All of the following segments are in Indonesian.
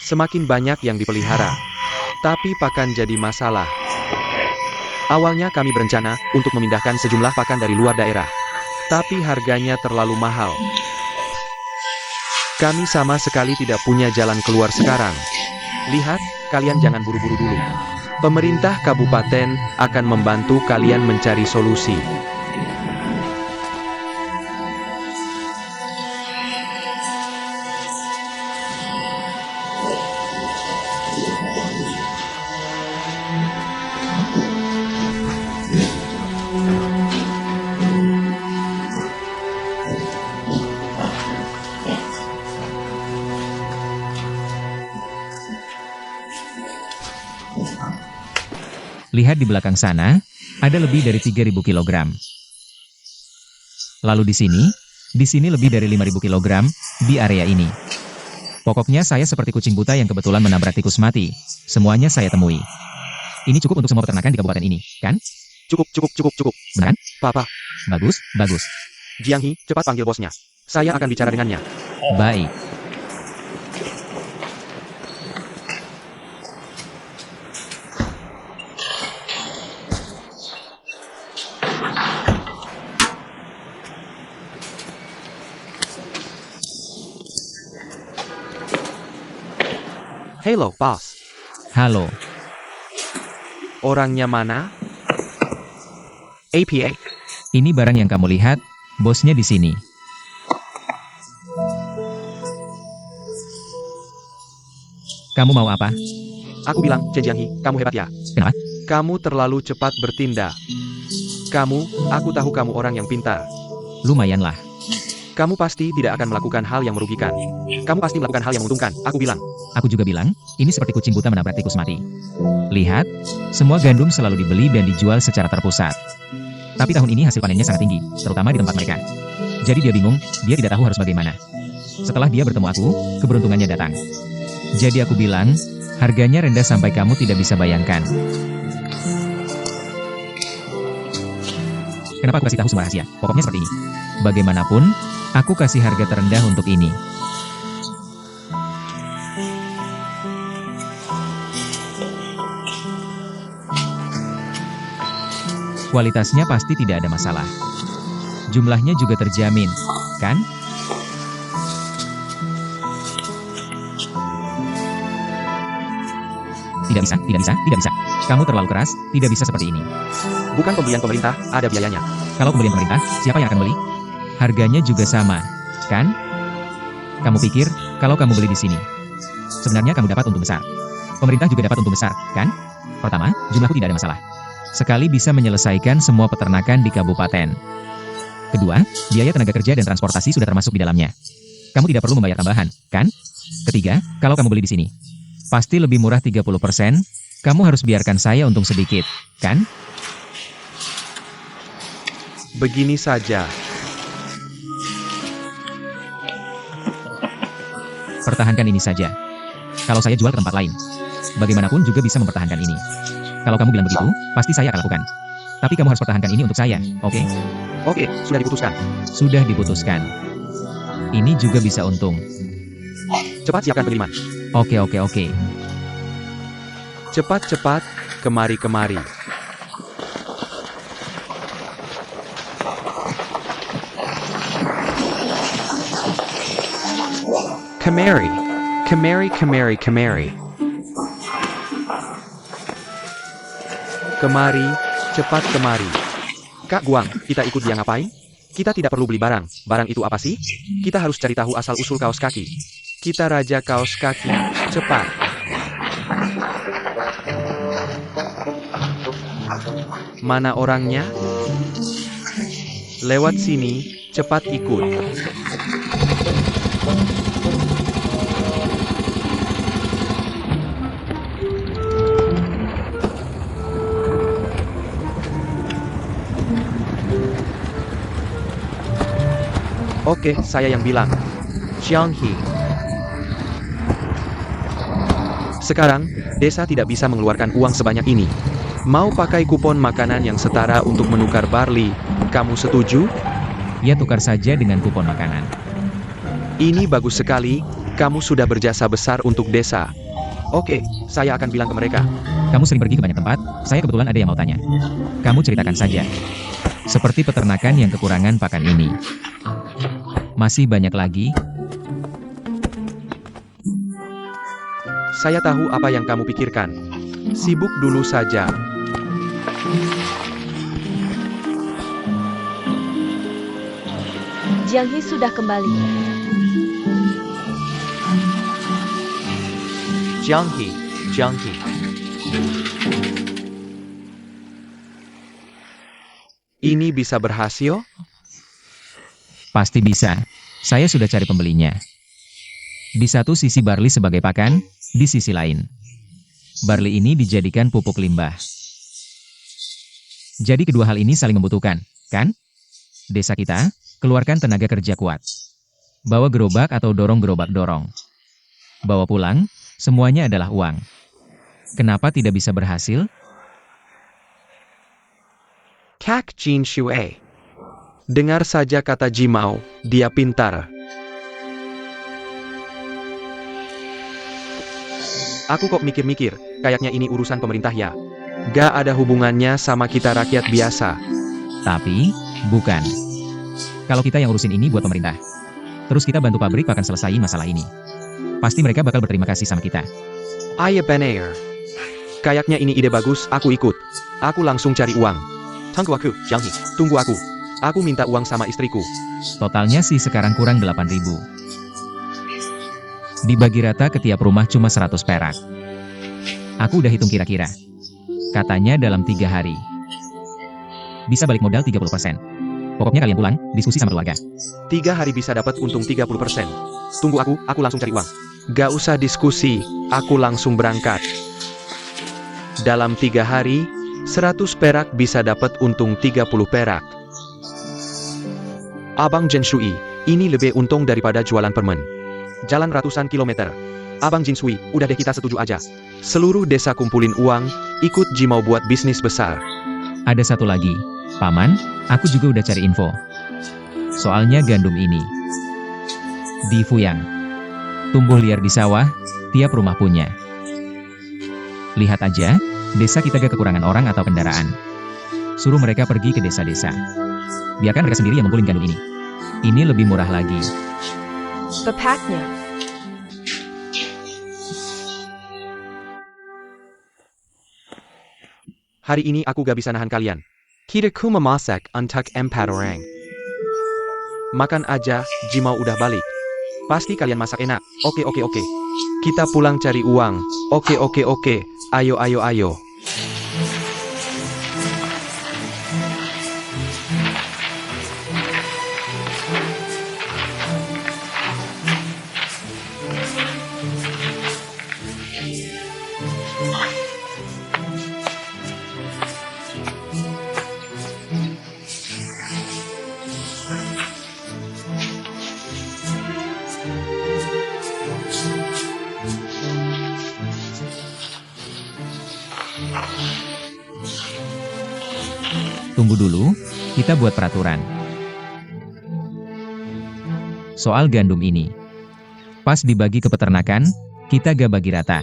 Semakin banyak yang dipelihara. Tapi pakan jadi masalah. Awalnya kami berencana untuk memindahkan sejumlah pakan dari luar daerah. Tapi harganya terlalu mahal. Kami sama sekali tidak punya jalan keluar sekarang. Lihat, kalian jangan buru-buru dulu. Pemerintah kabupaten akan membantu kalian mencari solusi. Lihat di belakang sana, ada lebih dari 3.000 kilogram. Lalu di sini lebih dari 5.000 kilogram, di area ini. Pokoknya saya seperti kucing buta yang kebetulan menabrak tikus mati. Semuanya saya temui. Ini cukup untuk semua peternakan di kabupaten ini, kan? Cukup. Beneran? Papa, Bagus. Jiang He, cepat panggil bosnya. Saya akan bicara dengannya. Baik. Halo, bos. Halo. Orangnya mana? APA. Ini barang yang kamu lihat, bosnya di sini. Kamu mau apa? Aku bilang, Chen Jiang He, kamu hebat ya. Kenapa? Kamu terlalu cepat bertindak. Aku tahu kamu orang yang pintar. Lumayanlah. Kamu pasti tidak akan melakukan hal yang merugikan. Kamu pasti melakukan hal yang menguntungkan, aku bilang. Aku juga bilang, ini seperti kucing buta menabrak tikus mati. Lihat, semua gandum selalu dibeli dan dijual secara terpusat. Tapi tahun ini hasil panennya sangat tinggi, terutama di tempat mereka. Jadi dia bingung, dia tidak tahu harus bagaimana. Setelah dia bertemu aku, keberuntungannya datang. Jadi aku bilang, harganya rendah sampai kamu tidak bisa bayangkan. Kenapa aku kasih tahu semua rahasia? Pokoknya seperti ini. Bagaimanapun, aku kasih harga terendah untuk ini. Kualitasnya pasti tidak ada masalah. Jumlahnya juga terjamin, kan? Tidak bisa. Kamu terlalu keras, tidak bisa seperti ini. Bukan pembelian pemerintah, ada biayanya. Kalau pembelian pemerintah, siapa yang akan beli? Harganya juga sama, kan? Kamu pikir, kalau kamu beli di sini, sebenarnya kamu dapat untung besar. Pemerintah juga dapat untung besar, kan? Pertama, jumlahku tidak ada masalah. Sekali bisa menyelesaikan semua peternakan di kabupaten. Kedua, biaya tenaga kerja dan transportasi sudah termasuk di dalamnya. Kamu tidak perlu membayar tambahan, kan? Ketiga, kalau kamu beli di sini, pasti lebih murah 30%, kamu harus biarkan saya untung sedikit, kan? Begini saja. Pertahankan ini saja. Kalau saya jual ke tempat lain, bagaimanapun juga bisa mempertahankan ini. Kalau kamu bilang begitu, pasti saya akan lakukan. Tapi kamu harus pertahankan ini untuk saya, oke? Oke, sudah diputuskan. Sudah diputuskan. Ini juga bisa untung. Cepat siapkan pengiriman. Oke. Cepat, kemari. Kemari. Kemari, cepat kemari. Kak Guang, kita ikut dia ngapain? Kita tidak perlu beli barang. Barang itu apa sih? Kita harus cari tahu asal-usul kaos kaki. Kita raja kaos kaki. Cepat. Mana orangnya? Lewat sini, cepat ikut. Oke, saya yang bilang. Jiang He. Sekarang, desa tidak bisa mengeluarkan uang sebanyak ini. Mau pakai kupon makanan yang setara untuk menukar barley, kamu setuju? Ya tukar saja dengan kupon makanan. Ini bagus sekali, Kamu sudah berjasa besar untuk desa. Oke, saya akan bilang ke mereka. Kamu sering pergi ke banyak tempat, saya kebetulan ada yang mau tanya. Kamu ceritakan saja. Seperti peternakan yang kekurangan pakan ini. Masih banyak lagi? Saya tahu apa yang kamu pikirkan. Sibuk dulu saja. Jiang He sudah kembali. Jiang He, Jiang He. Ini bisa berhasil? Pasti bisa. Saya sudah cari pembelinya. Di satu sisi barley sebagai pakan, di sisi lain. Barley ini dijadikan pupuk limbah. Jadi kedua hal ini saling membutuhkan, kan? Desa kita, keluarkan tenaga kerja kuat. Bawa gerobak atau dorong gerobak dorong. Bawa pulang, semuanya adalah uang. Kenapa tidak bisa berhasil? Kak Jin Shui. Dengar saja kata Jimao, dia pintar. Aku kok mikir-mikir, kayaknya ini urusan pemerintah ya. Gak ada hubungannya sama kita rakyat biasa. Tapi, bukan. Kalau kita yang urusin ini buat pemerintah. Terus kita bantu pabrik akan selesai masalah ini. Pasti mereka bakal berterima kasih sama kita. Ayo bener. Kayaknya ini ide bagus, aku ikut. Aku langsung cari uang. Tunggu aku, Jiang He. Tunggu aku. Aku minta uang sama istriku. Totalnya sih sekarang kurang 8.000. Dibagi rata ke tiap rumah cuma 100 perak. Aku udah hitung kira-kira. Katanya dalam 3 hari. Bisa balik modal 30%. Pokoknya kalian pulang, diskusi sama keluarga. 3 hari bisa dapat untung 30%. Tunggu aku langsung cari uang. Gak usah diskusi, aku langsung berangkat. Dalam 3 hari, 100 perak bisa dapat untung 30 perak. Abang Jin Shui, ini lebih untung daripada jualan permen. Jalan ratusan kilometer. Abang Jin Shui, udah deh kita setuju aja. Seluruh desa kumpulin uang, ikut Jimao buat bisnis besar. Ada satu lagi, Paman, aku juga udah cari info. Soalnya gandum ini. Di Fuyang. Tumbuh liar di sawah, tiap rumah punya. Lihat aja, desa kita gak kekurangan orang atau kendaraan. Suruh mereka pergi ke desa-desa. Biarkan mereka sendiri yang ngumpulin gandum ini. Ini lebih murah lagi. Bapaknya. Hari ini aku gak bisa nahan kalian. Kiraku memasak untuk 4 orang. Makan aja, Jimao udah balik. Pasti kalian masak enak. Oke. Kita pulang cari uang. Oke. Ayo. Tunggu dulu, kita buat peraturan. Soal gandum ini. Pas dibagi ke peternakan, kita gak bagi rata.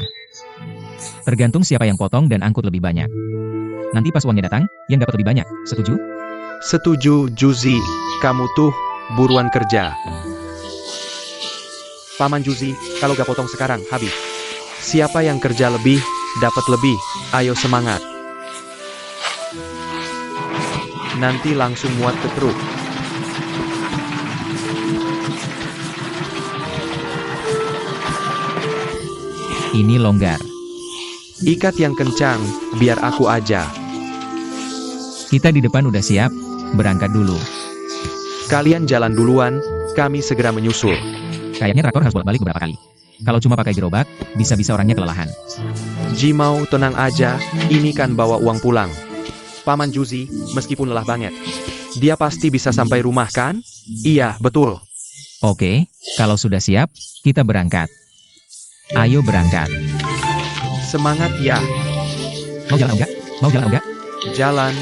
Tergantung siapa yang potong dan angkut lebih banyak. Nanti pas uangnya datang, yang dapat lebih banyak. Setuju? Setuju, Juzi. Kamu tuh buruan kerja. Paman Juzi, kalau gak potong sekarang, habis. Siapa yang kerja lebih, dapat lebih. Ayo semangat. Nanti langsung muat ke truk. Ini longgar. Ikat yang kencang, biar aku aja. Kita di depan udah siap, berangkat dulu. Kalian jalan duluan, kami segera menyusul. Kayaknya traktor harus bolak-balik beberapa kali. Kalau cuma pakai gerobak, bisa-bisa orangnya kelelahan. Jimao tenang aja, ini kan bawa uang pulang. Paman Juzi, meskipun lelah banget, dia pasti bisa sampai rumah kan? Iya, betul. Oke, kalau sudah siap, kita berangkat. Ayo berangkat. Semangat ya. Mau jalan enggak? Mau jalan enggak? Jalan.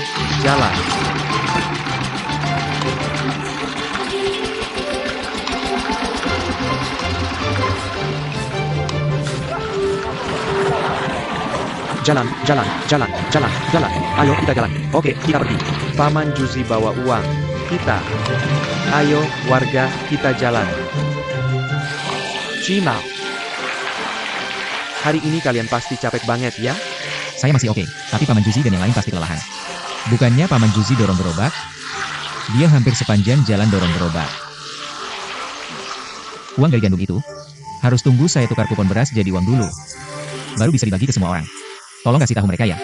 jalan, jalan, jalan, jalan, jalan. Ayo kita jalan. Oke, kita pergi. Paman Juzi bawa uang. Kita. Ayo, warga, kita jalan. Cimau. Hari ini kalian pasti capek banget ya? Saya masih oke, tapi Paman Juzi dan yang lain pasti kelelahan. Bukannya Paman Juzi dorong gerobak? Dia hampir sepanjang jalan dorong gerobak. Uang dari gandum itu, harus tunggu saya tukar kupon beras jadi uang dulu. Baru bisa dibagi ke semua orang. Tolong kasih tahu mereka ya.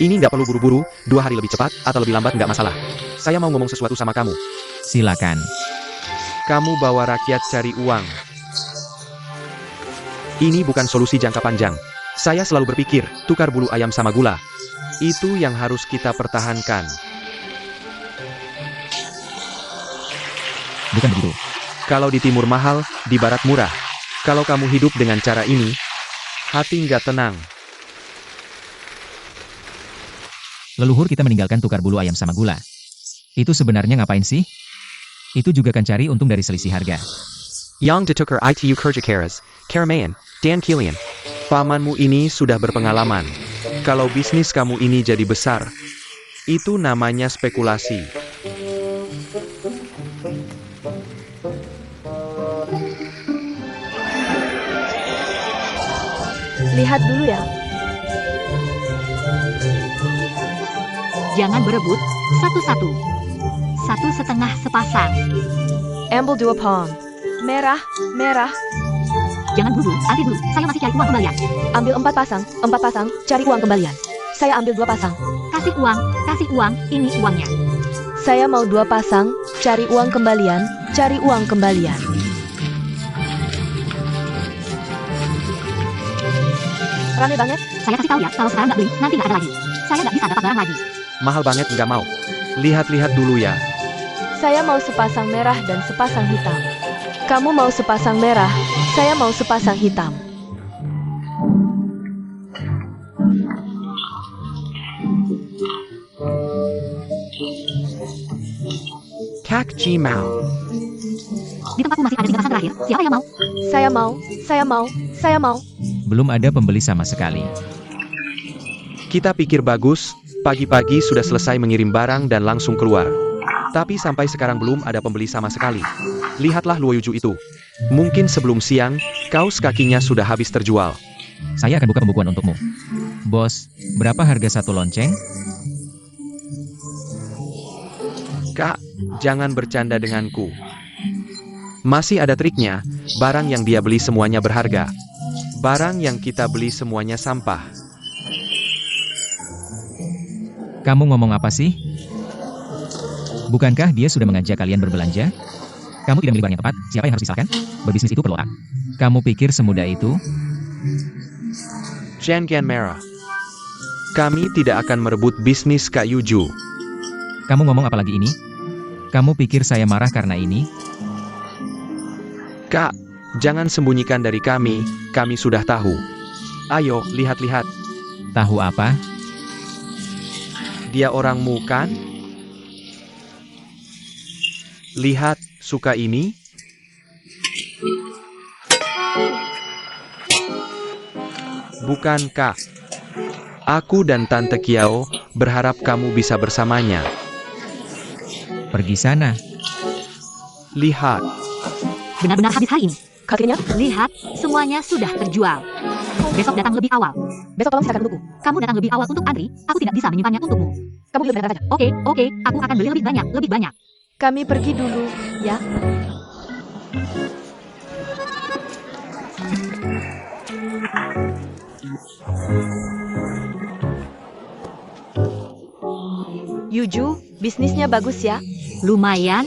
Ini nggak perlu buru-buru, 2 hari lebih cepat atau lebih lambat nggak masalah. Saya mau ngomong sesuatu sama kamu. Silakan. Kamu bawa rakyat cari uang. Ini bukan solusi jangka panjang. Saya selalu berpikir, tukar bulu ayam sama gula. Itu yang harus kita pertahankan. Bukan begitu. Kalau di timur mahal, di barat murah. Kalau kamu hidup dengan cara ini, hati nggak tenang. Leluhur kita meninggalkan tukar bulu ayam sama gula. Itu sebenarnya ngapain sih? Itu juga kan cari untung dari selisih harga. Yang ditukar itu kerja keras, Karamayan, dan Kilian. Pamanmu ini sudah berpengalaman. Kalau bisnis kamu ini jadi besar, itu namanya spekulasi. Lihat dulu ya. Jangan berebut, satu-satu. 1,5 sepasang. Ambil 2 pong. Merah, merah. Jangan dulu, antri dulu. Saya masih cari uang kembalian. Ambil 4 pasang, cari uang kembalian. Saya ambil 2 pasang. Kasih uang, ini uangnya. Saya mau 2 pasang, cari uang kembalian, cari uang kembalian. Rame banget. Saya kasih tahu ya, kalau sekarang nggak beli, nanti nggak ada lagi. Saya nggak bisa dapat barang lagi. Mahal banget nggak mau. Lihat-lihat dulu ya. Saya mau sepasang merah dan sepasang hitam. Kamu mau sepasang merah, saya mau sepasang hitam. Kak Cimau. Di tempatku masih ada 3 pasang terakhir. Siapa yang mau? Saya mau, saya mau, saya mau. Belum ada pembeli sama sekali. Kita pikir bagus, pagi-pagi sudah selesai mengirim barang dan langsung keluar. Tapi sampai sekarang belum ada pembeli sama sekali. Lihatlah Luoyuju itu. Mungkin sebelum siang, kaos kakinya sudah habis terjual. Saya akan buka pembukuan untukmu. Bos, berapa harga satu lonceng? Kak, jangan bercanda denganku. Masih ada triknya, barang yang dia beli semuanya berharga. Barang yang kita beli semuanya sampah. Kamu ngomong apa sih? Bukankah dia sudah mengajak kalian berbelanja? Kamu tidak milih barang yang tepat, siapa yang harus disalahkan? Berbisnis itu perlu otak. Kamu pikir semudah itu? Jangan merah. Kami tidak akan merebut bisnis Kak Yuju. Kamu ngomong apa lagi ini? Kamu pikir saya marah karena ini? Kak, jangan sembunyikan dari kami sudah tahu. Ayo, lihat-lihat. Tahu apa? Dia orangmu kan? Lihat, suka ini? Bukan, Kak. Aku dan Tante Kiao berharap kamu bisa bersamanya. Pergi sana. Lihat. Benar-benar habis hari ini. Kakinya, Lihat, semuanya sudah terjual. Besok datang lebih awal. besok tolong silakan untukku. Kamu datang lebih awal untuk antri, aku tidak bisa menyimpannya untukmu. Kamu beli berapa saja. Oke, aku akan beli lebih banyak. Kami pergi dulu, ya. Yuju, bisnisnya bagus ya. Lumayan.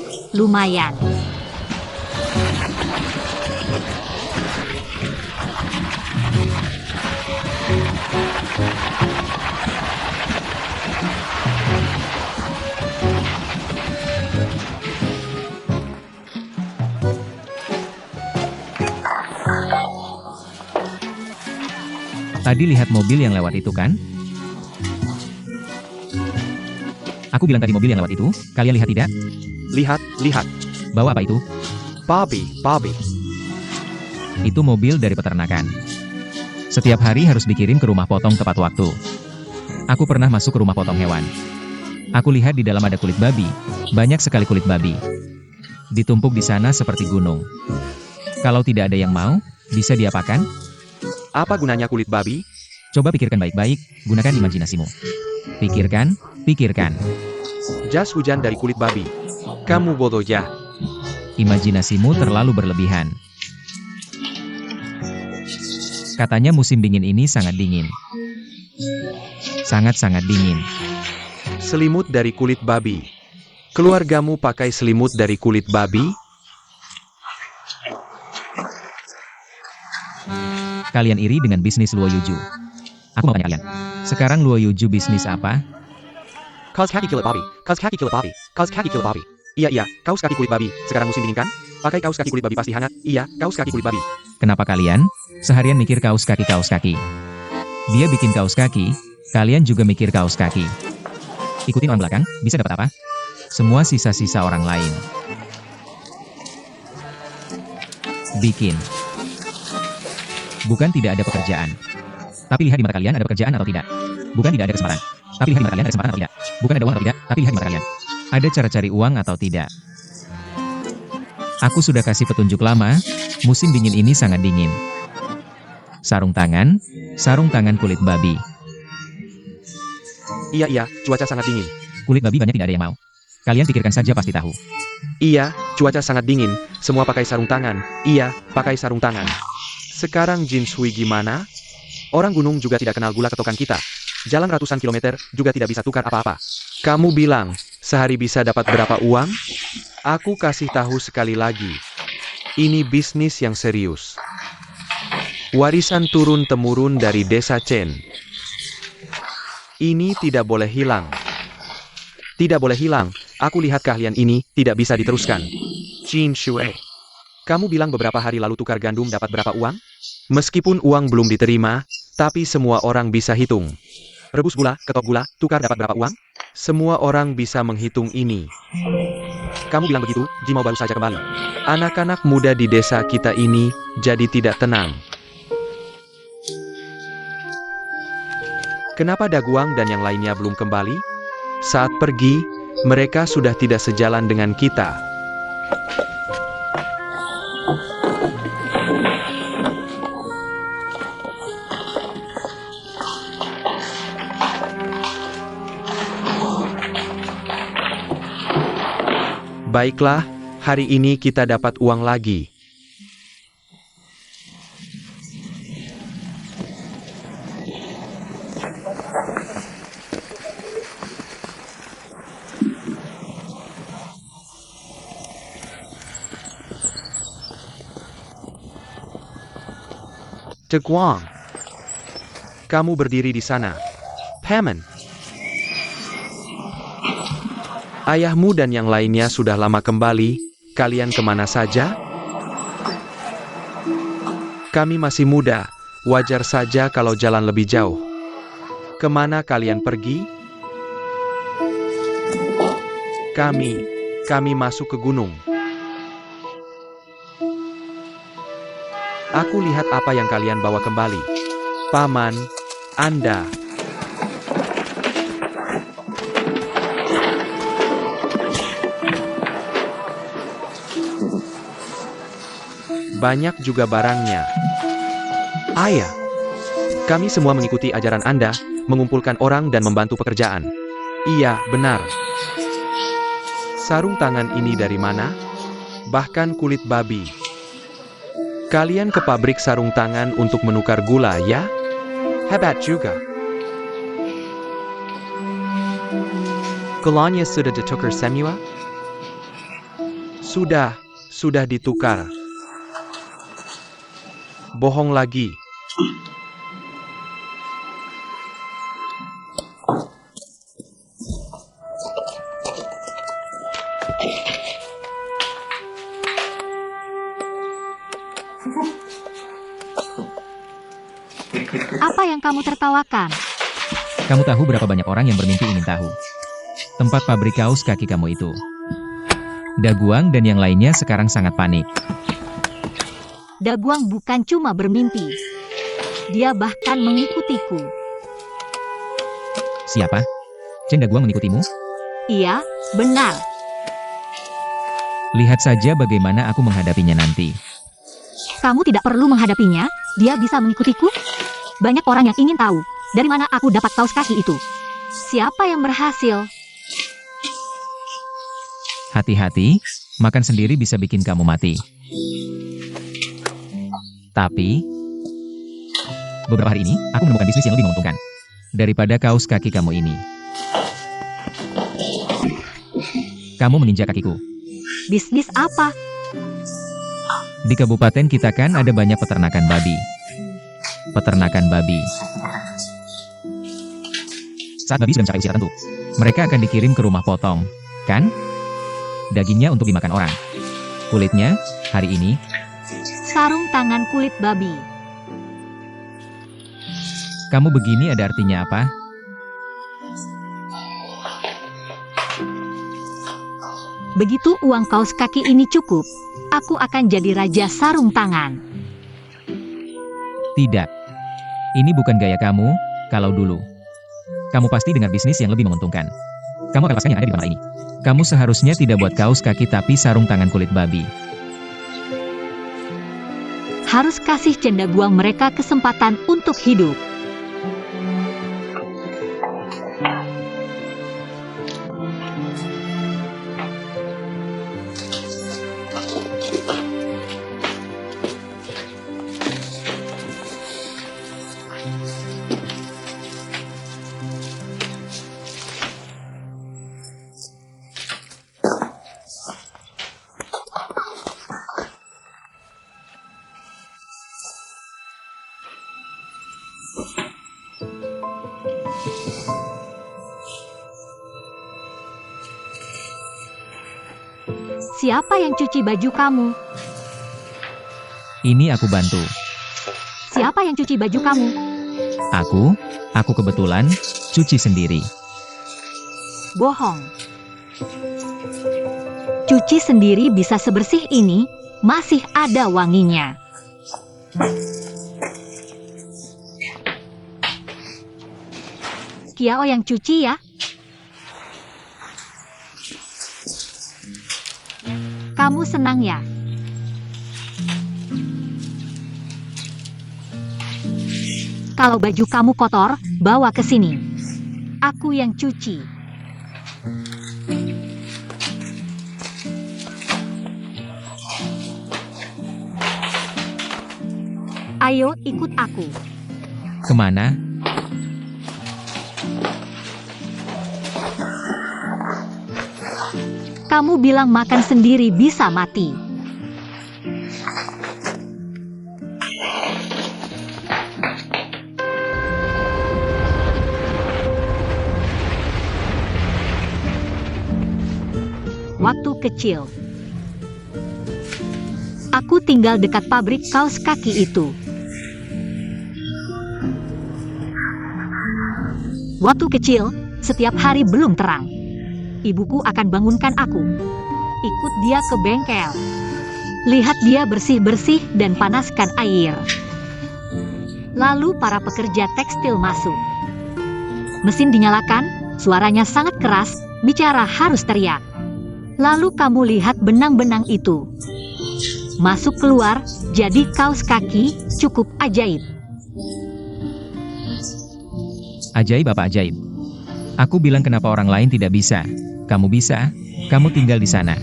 Tadi lihat mobil yang lewat itu kan? Aku bilang tadi mobil yang lewat itu, kalian lihat tidak? Lihat. Bawa apa itu? Bobby. Itu mobil dari peternakan. Setiap hari harus dikirim ke rumah potong tepat waktu. Aku pernah masuk ke rumah potong hewan. Aku lihat di dalam ada kulit babi, banyak sekali kulit babi. Ditumpuk di sana seperti gunung. Kalau tidak ada yang mau, bisa diapakan? Apa gunanya kulit babi? Coba pikirkan baik-baik, gunakan imajinasimu. Pikirkan, pikirkan. Jas hujan dari kulit babi. Kamu bodoh ya. Imajinasimu terlalu berlebihan. Katanya musim dingin ini sangat dingin. Sangat-sangat dingin. Selimut dari kulit babi. Keluargamu pakai selimut dari kulit babi? Kalian iri dengan bisnis Luo Yuju. Aku mau tanya kalian. Sekarang Luo Yuju bisnis apa? Kaos kaki kulit babi. Kaos kaki kulit babi. Kaos kaki kulit babi. Iya, kaos kaki kulit babi. Sekarang musim dingin kan? Pakai kaos kaki kulit babi pasti hangat. Iya, kaos kaki kulit babi. Kenapa kalian seharian mikir kaos kaki? Dia bikin kaos kaki, kalian juga mikir kaos kaki. Ikutin orang belakang, bisa dapat apa? Semua sisa-sisa orang lain. Bikin. Bukan tidak ada pekerjaan. Tapi lihat di mata kalian ada pekerjaan atau tidak. Bukan tidak ada kesempatan. Tapi lihat di mata kalian ada kesempatan atau tidak. Bukan ada uang atau tidak, tapi lihat di mata kalian. Ada cara cari uang atau tidak. Aku sudah kasih petunjuk lama, musim dingin ini sangat dingin. Sarung tangan kulit babi. Iya, cuaca sangat dingin. Kulit babi banyak tidak ada yang mau. Kalian pikirkan saja pasti tahu. Iya, cuaca sangat dingin. Semua pakai sarung tangan. Iya, pakai sarung tangan. Sekarang Jin Shui gimana? Orang gunung juga tidak kenal gula ketokan kita. Jalan ratusan kilometer juga tidak bisa tukar apa-apa. Kamu bilang, sehari bisa dapat berapa uang? Aku kasih tahu sekali lagi. Ini bisnis yang serius. Warisan turun-temurun dari desa Chen. Ini tidak boleh hilang. Tidak boleh hilang. Aku lihat keahlian ini tidak bisa diteruskan. Jin Shui. Kamu bilang beberapa hari lalu tukar gandum dapat berapa uang? Meskipun uang belum diterima, tapi semua orang bisa hitung. Rebus gula, ketok gula, tukar dapat berapa uang? Semua orang bisa menghitung ini. Kamu bilang begitu, Jimau baru saja kembali. Anak-anak muda di desa kita ini jadi tidak tenang. Kenapa Daguang dan yang lainnya belum kembali? Saat pergi, mereka sudah tidak sejalan dengan kita. Baiklah, hari ini kita dapat uang lagi. Daguang, kamu berdiri di sana. Paman. Ayahmu dan yang lainnya sudah lama kembali, kalian kemana saja? Kami masih muda, wajar saja kalau jalan lebih jauh. Kemana kalian pergi? Kami masuk ke gunung. Aku lihat apa yang kalian bawa kembali. Paman, Anda. Banyak juga barangnya. Ayah, kami semua mengikuti ajaran Anda, mengumpulkan orang dan membantu pekerjaan. Iya, benar. Sarung tangan ini dari mana? Bahkan kulit babi. Kalian ke pabrik sarung tangan untuk menukar gula, ya? Hebat juga. Gulanya sudah ditukar semua? Sudah ditukar. Bohong lagi. Apa yang kamu tertawakan? Kamu tahu berapa banyak orang yang bermimpi ingin tahu tempat pabrik kaos kaki kamu itu? Daguang dan yang lainnya sekarang sangat panik. Daguang bukan cuma bermimpi. Dia bahkan mengikutiku. Siapa? Cenda Guang mengikutimu? Iya, benar. Lihat saja bagaimana aku menghadapinya nanti. Kamu tidak perlu menghadapinya, dia bisa mengikutiku. Banyak orang yang ingin tahu, dari mana aku dapat kaos kaki itu. Siapa yang berhasil? Hati-hati, makan sendiri bisa bikin kamu mati. Tapi, beberapa hari ini, aku menemukan bisnis yang lebih menguntungkan daripada kaos kaki kamu ini. Kamu menginjak kakiku. Bisnis apa? Di kabupaten kita kan ada banyak peternakan babi. Peternakan babi. Saat babi sudah mencapai usia tertentu, mereka akan dikirim ke rumah potong, kan? Dagingnya untuk dimakan orang. Kulitnya, hari ini, Sarung tangan kulit babi. kamu begini ada artinya apa? Begitu uang kaos kaki ini cukup, aku akan jadi raja sarung tangan. Tidak. Ini bukan gaya kamu, kalau dulu. Kamu pasti dengar bisnis yang lebih menguntungkan. Kamu akan lepaskan yang ada di kamar ini. Kamu seharusnya tidak buat kaos kaki tapi sarung tangan kulit babi. Harus kasih Cenda Guang mereka kesempatan untuk hidup. Siapa yang cuci baju kamu? Ini aku bantu. Siapa yang cuci baju kamu? Aku kebetulan cuci sendiri. Bohong. Cuci sendiri bisa sebersih ini, masih ada wanginya. Kiao yang cuci ya. Kamu senang ya? Kalau baju kamu kotor, bawa ke sini. Aku yang cuci. Ayo ikut aku. Kemana? Kamu bilang makan sendiri bisa mati. Waktu kecil. Aku tinggal dekat pabrik kaos kaki itu. Waktu kecil, setiap hari belum terang, ibuku akan bangunkan aku. Ikut dia ke bengkel. Lihat dia bersih-bersih dan panaskan air. Lalu para pekerja tekstil masuk. Mesin dinyalakan, suaranya sangat keras, bicara harus teriak. Lalu kamu lihat benang-benang itu. Masuk keluar, jadi kaos kaki, cukup ajaib. Ajaib apa ajaib? Aku bilang kenapa orang lain tidak bisa. Kamu bisa, kamu tinggal di sana.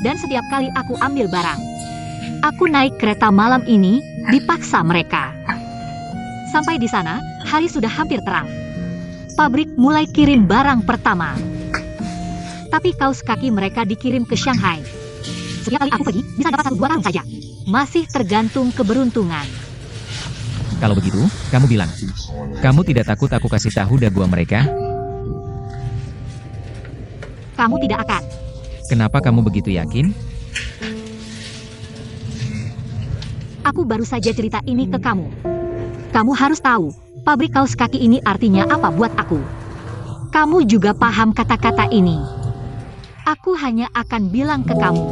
Dan setiap kali aku ambil barang, aku naik kereta malam ini, dipaksa mereka. Sampai di sana, hari sudah hampir terang. Pabrik mulai kirim barang pertama. Tapi kaos kaki mereka dikirim ke Shanghai. Setiap kali aku pergi, bisa dapat 1-2 karung saja. Masih tergantung keberuntungan. Kalau begitu, kamu bilang. Kamu tidak takut aku kasih tahu daguang mereka? Kamu tidak akan. Kenapa kamu begitu yakin? Aku baru saja cerita ini ke kamu. Kamu harus tahu, pabrik kaos kaki ini artinya apa buat aku. Kamu juga paham kata-kata ini. Aku hanya akan bilang ke kamu.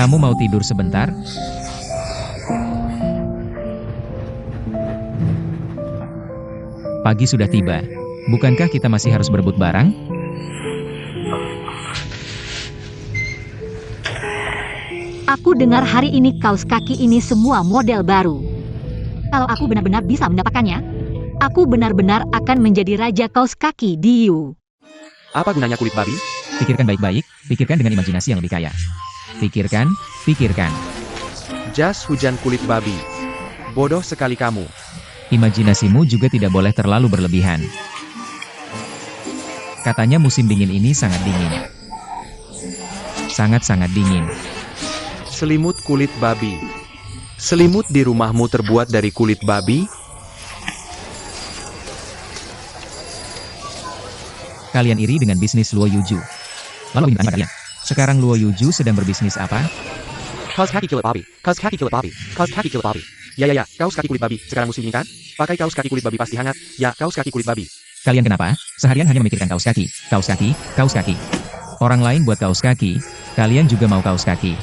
Kamu mau tidur sebentar? Pagi sudah tiba. Bukankah kita masih harus berebut barang? Aku dengar hari ini kaos kaki ini semua model baru. Kalau aku benar-benar bisa mendapatkannya, aku benar-benar akan menjadi raja kaos kaki di Yu. Apa gunanya kulit babi? Pikirkan baik-baik, pikirkan dengan imajinasi yang lebih kaya. Pikirkan, pikirkan. Jas hujan kulit babi. Bodoh sekali kamu. Imajinasimu juga tidak boleh terlalu berlebihan. Katanya musim dingin ini sangat dingin. Sangat-sangat dingin. Selimut kulit babi. Selimut di rumahmu terbuat dari kulit babi? Kalian iri dengan bisnis Luo Yuju. Lalu ini kalian. Sekarang Luo Yuju sedang berbisnis apa? Kaos kaki kulit babi. Kaos kaki kulit babi. Kaos kaki kulit babi. Ya, kaos kaki kulit babi. Sekarang musim dingin kan? Pakai kaos kaki kulit babi pasti hangat. Ya, kaos kaki kulit babi. Kalian kenapa? Seharian hanya memikirkan kaos kaki, kaos kaki, kaos kaki. Orang lain buat kaos kaki, kalian juga mau kaos kaki.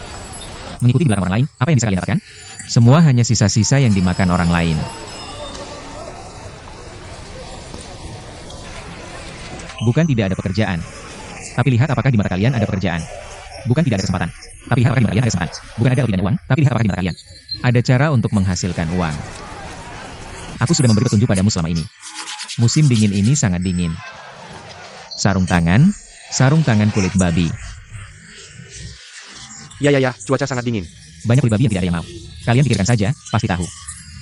Mengikuti di belakang orang lain, apa yang bisa kalian dapatkan? Semua hanya sisa-sisa yang dimakan orang lain. Bukan tidak ada pekerjaan. Tapi lihat apakah di mata kalian ada pekerjaan. Bukan tidak ada kesempatan. Tapi lihat apakah di mata kalian ada kesempatan. Bukan ada atau tidak ada uang, tapi lihat apakah di mata kalian ada cara untuk menghasilkan uang. Aku sudah memberi petunjuk padamu selama ini. Musim dingin ini sangat dingin. Sarung tangan kulit babi. Ya, cuaca sangat dingin. Banyak kulit babi yang tidak ada yang mau. Kalian pikirkan saja, pasti tahu.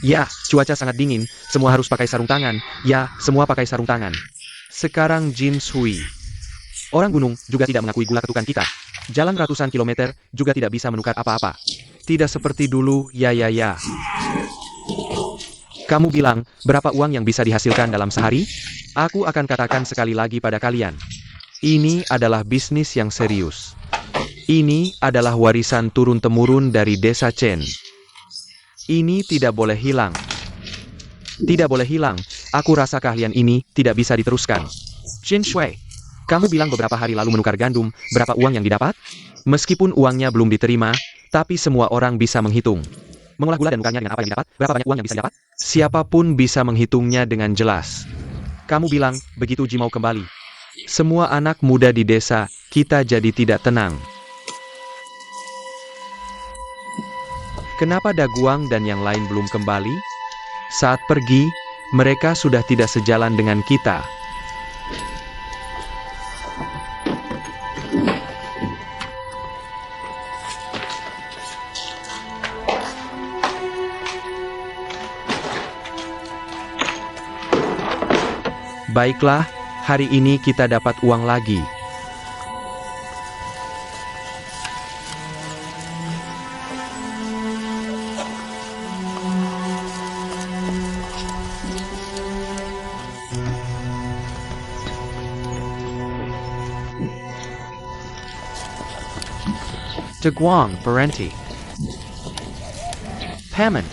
Ya, cuaca sangat dingin. Semua harus pakai sarung tangan. Ya, semua pakai sarung tangan. Sekarang Jin Sui. Orang gunung juga tidak mengakui gula ketukan kita. Jalan ratusan kilometer juga tidak bisa menukar apa-apa. Tidak seperti dulu, ya. Kamu bilang, berapa uang yang bisa dihasilkan dalam sehari? Aku akan katakan sekali lagi pada kalian. Ini adalah bisnis yang serius. Ini adalah warisan turun-temurun dari desa Chen. Ini tidak boleh hilang. Tidak boleh hilang. Aku rasa keahlian ini tidak bisa diteruskan. Jin Shui, kamu bilang beberapa hari lalu menukar gandum, berapa uang yang didapat? Meskipun uangnya belum diterima, tapi semua orang bisa menghitung. Mengolah gula dan menukarnya dengan apa yang didapat, berapa banyak uang yang bisa didapat? Siapapun bisa menghitungnya dengan jelas. Kamu bilang, begitu Ji mau kembali. Semua anak muda di desa, kita jadi tidak tenang. Kenapa Daguang dan yang lain belum kembali? Saat pergi, mereka sudah tidak sejalan dengan kita. Baiklah, hari ini kita dapat uang lagi. Daguang berhenti. Paman.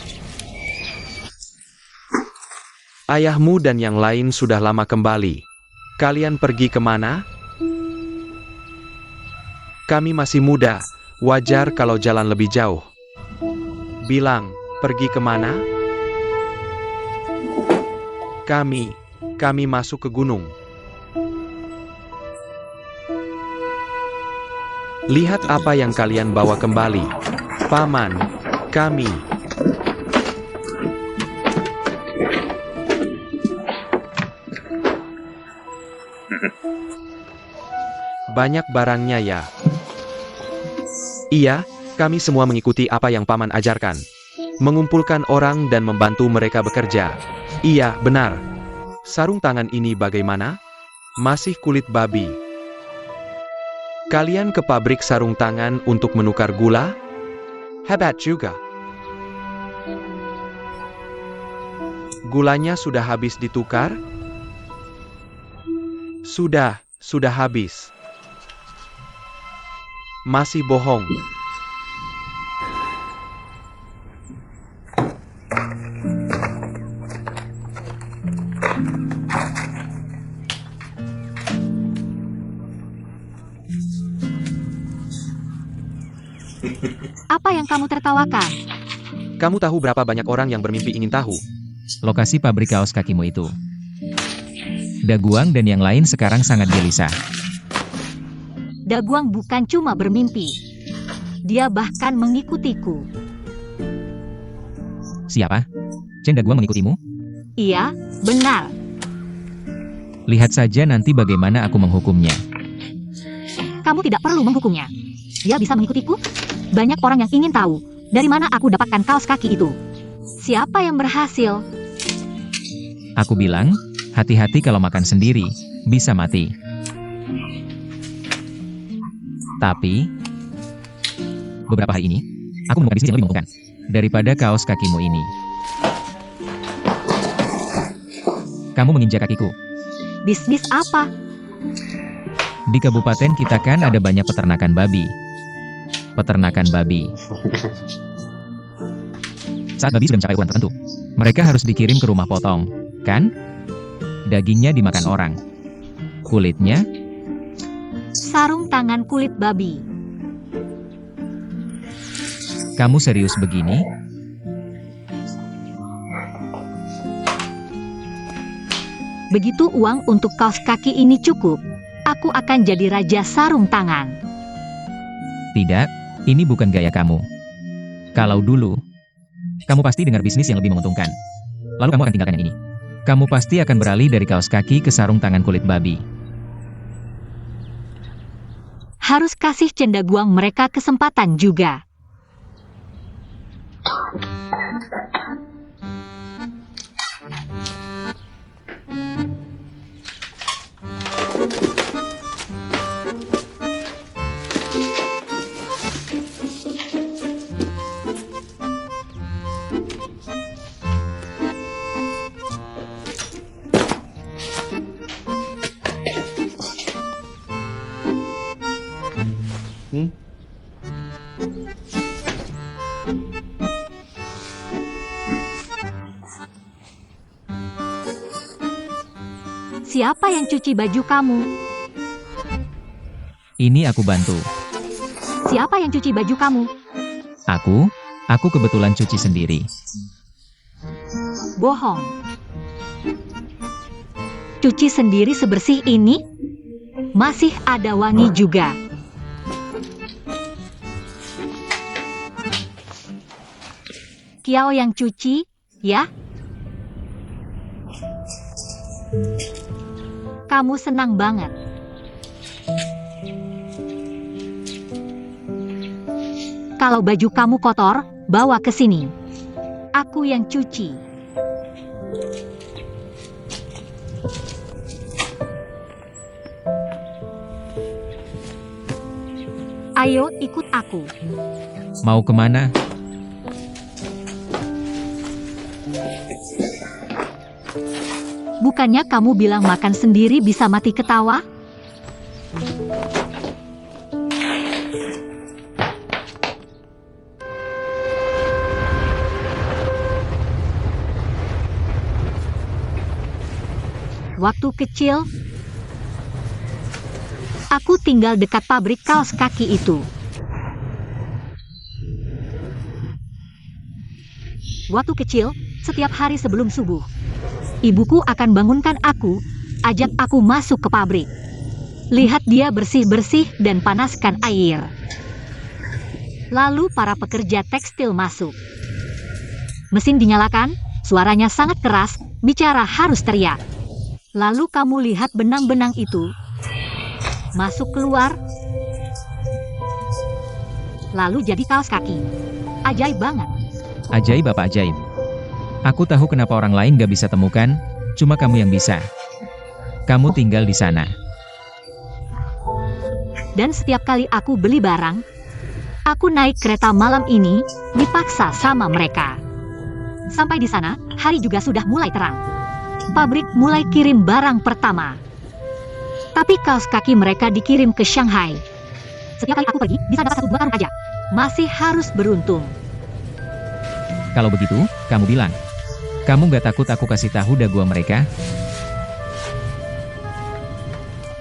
Ayahmu dan yang lain sudah lama kembali. Kalian pergi kemana? Kami masih muda, wajar kalau jalan lebih jauh. Bilang, pergi kemana? Kami masuk ke gunung. Lihat apa yang kalian bawa kembali. Paman, kami. Banyak barangnya ya. Iya, kami semua mengikuti apa yang paman ajarkan. Mengumpulkan orang dan membantu mereka bekerja. Iya, benar. Sarung tangan ini bagaimana? Masih kulit babi. Kalian ke pabrik sarung tangan untuk menukar gula? Hebat juga. Gulanya sudah habis ditukar? Sudah habis. Masih bohong. Apa yang kamu tertawakan? Kamu tahu berapa banyak orang yang bermimpi ingin tahu? Lokasi pabrik kaos kakimu itu. Daguang dan yang lain sekarang sangat gelisah. Daguang bukan cuma bermimpi. Dia bahkan mengikutiku. Siapa? Chen Daguang mengikutimu? Iya, benar. Lihat saja nanti bagaimana aku menghukumnya. Kamu tidak perlu menghukumnya. Dia bisa mengikutiku? Banyak orang yang ingin tahu, dari mana aku dapatkan kaos kaki itu. Siapa yang berhasil? Aku bilang, hati-hati kalau makan sendiri, bisa mati. Tapi, beberapa hari ini, aku menemukan bisnis yang lebih menguntungkan daripada kaos kakimu ini. Kamu menginjak kakiku. Bisnis apa? Di kabupaten kita kan ada banyak peternakan babi. Peternakan babi. Saat babi sudah mencapai ukuran tertentu, mereka harus dikirim ke rumah potong, kan? Dagingnya dimakan orang. Kulitnya, Sarung tangan kulit babi. kamu serius begini? Begitu uang untuk kaos kaki ini cukup, aku akan jadi raja sarung tangan. Tidak, ini bukan gaya kamu. Kalau dulu, kamu pasti dengar bisnis yang lebih menguntungkan. Lalu kamu akan tinggalkan yang ini. Kamu pasti akan beralih dari kaos kaki ke sarung tangan kulit babi. Harus kasih cendaguang mereka kesempatan juga. Siapa yang cuci baju kamu? Ini aku bantu. Siapa yang cuci baju kamu? Aku kebetulan cuci sendiri. Bohong. Cuci sendiri sebersih ini? Masih ada wangi juga. Kiao yang cuci, ya? Kamu senang banget. Kalau baju kamu kotor, bawa ke sini. Aku yang cuci. Ayo ikut aku. Mau kemana? Bukannya kamu bilang makan sendiri bisa mati ketawa? Waktu kecil, aku tinggal dekat pabrik kaos kaki itu. Waktu kecil, setiap hari sebelum subuh, ibuku akan bangunkan aku, ajak aku masuk ke pabrik. Lihat dia bersih-bersih dan panaskan air. Lalu para pekerja tekstil masuk. Mesin dinyalakan, suaranya sangat keras, bicara harus teriak. Lalu kamu lihat benang-benang itu masuk keluar, lalu jadi kaos kaki. Ajaib banget. Ajaib apa ajaib? Aku tahu kenapa orang lain gak bisa temukan, cuma kamu yang bisa. Kamu tinggal di sana. Dan setiap kali aku beli barang, aku naik kereta malam ini, dipaksa sama mereka. Sampai di sana, hari juga sudah mulai terang. Pabrik mulai kirim barang pertama. Tapi kaos kaki mereka dikirim ke Shanghai. Setiap kali aku pergi, bisa dapat 1-2 karung aja. Masih harus beruntung. Kalau begitu, kamu bilang. Kamu gak takut aku kasih tahu daguang mereka?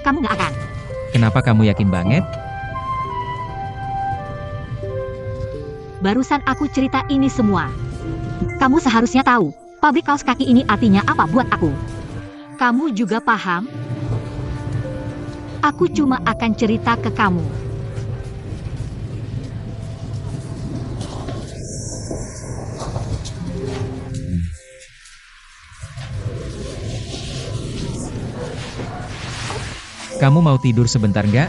Kamu nggak akan. Kenapa kamu yakin banget? Barusan aku cerita ini semua. Kamu seharusnya tahu, pabrik kaos kaki ini artinya apa buat aku. Kamu juga paham? Aku cuma akan cerita ke kamu. Kamu mau tidur sebentar nggak?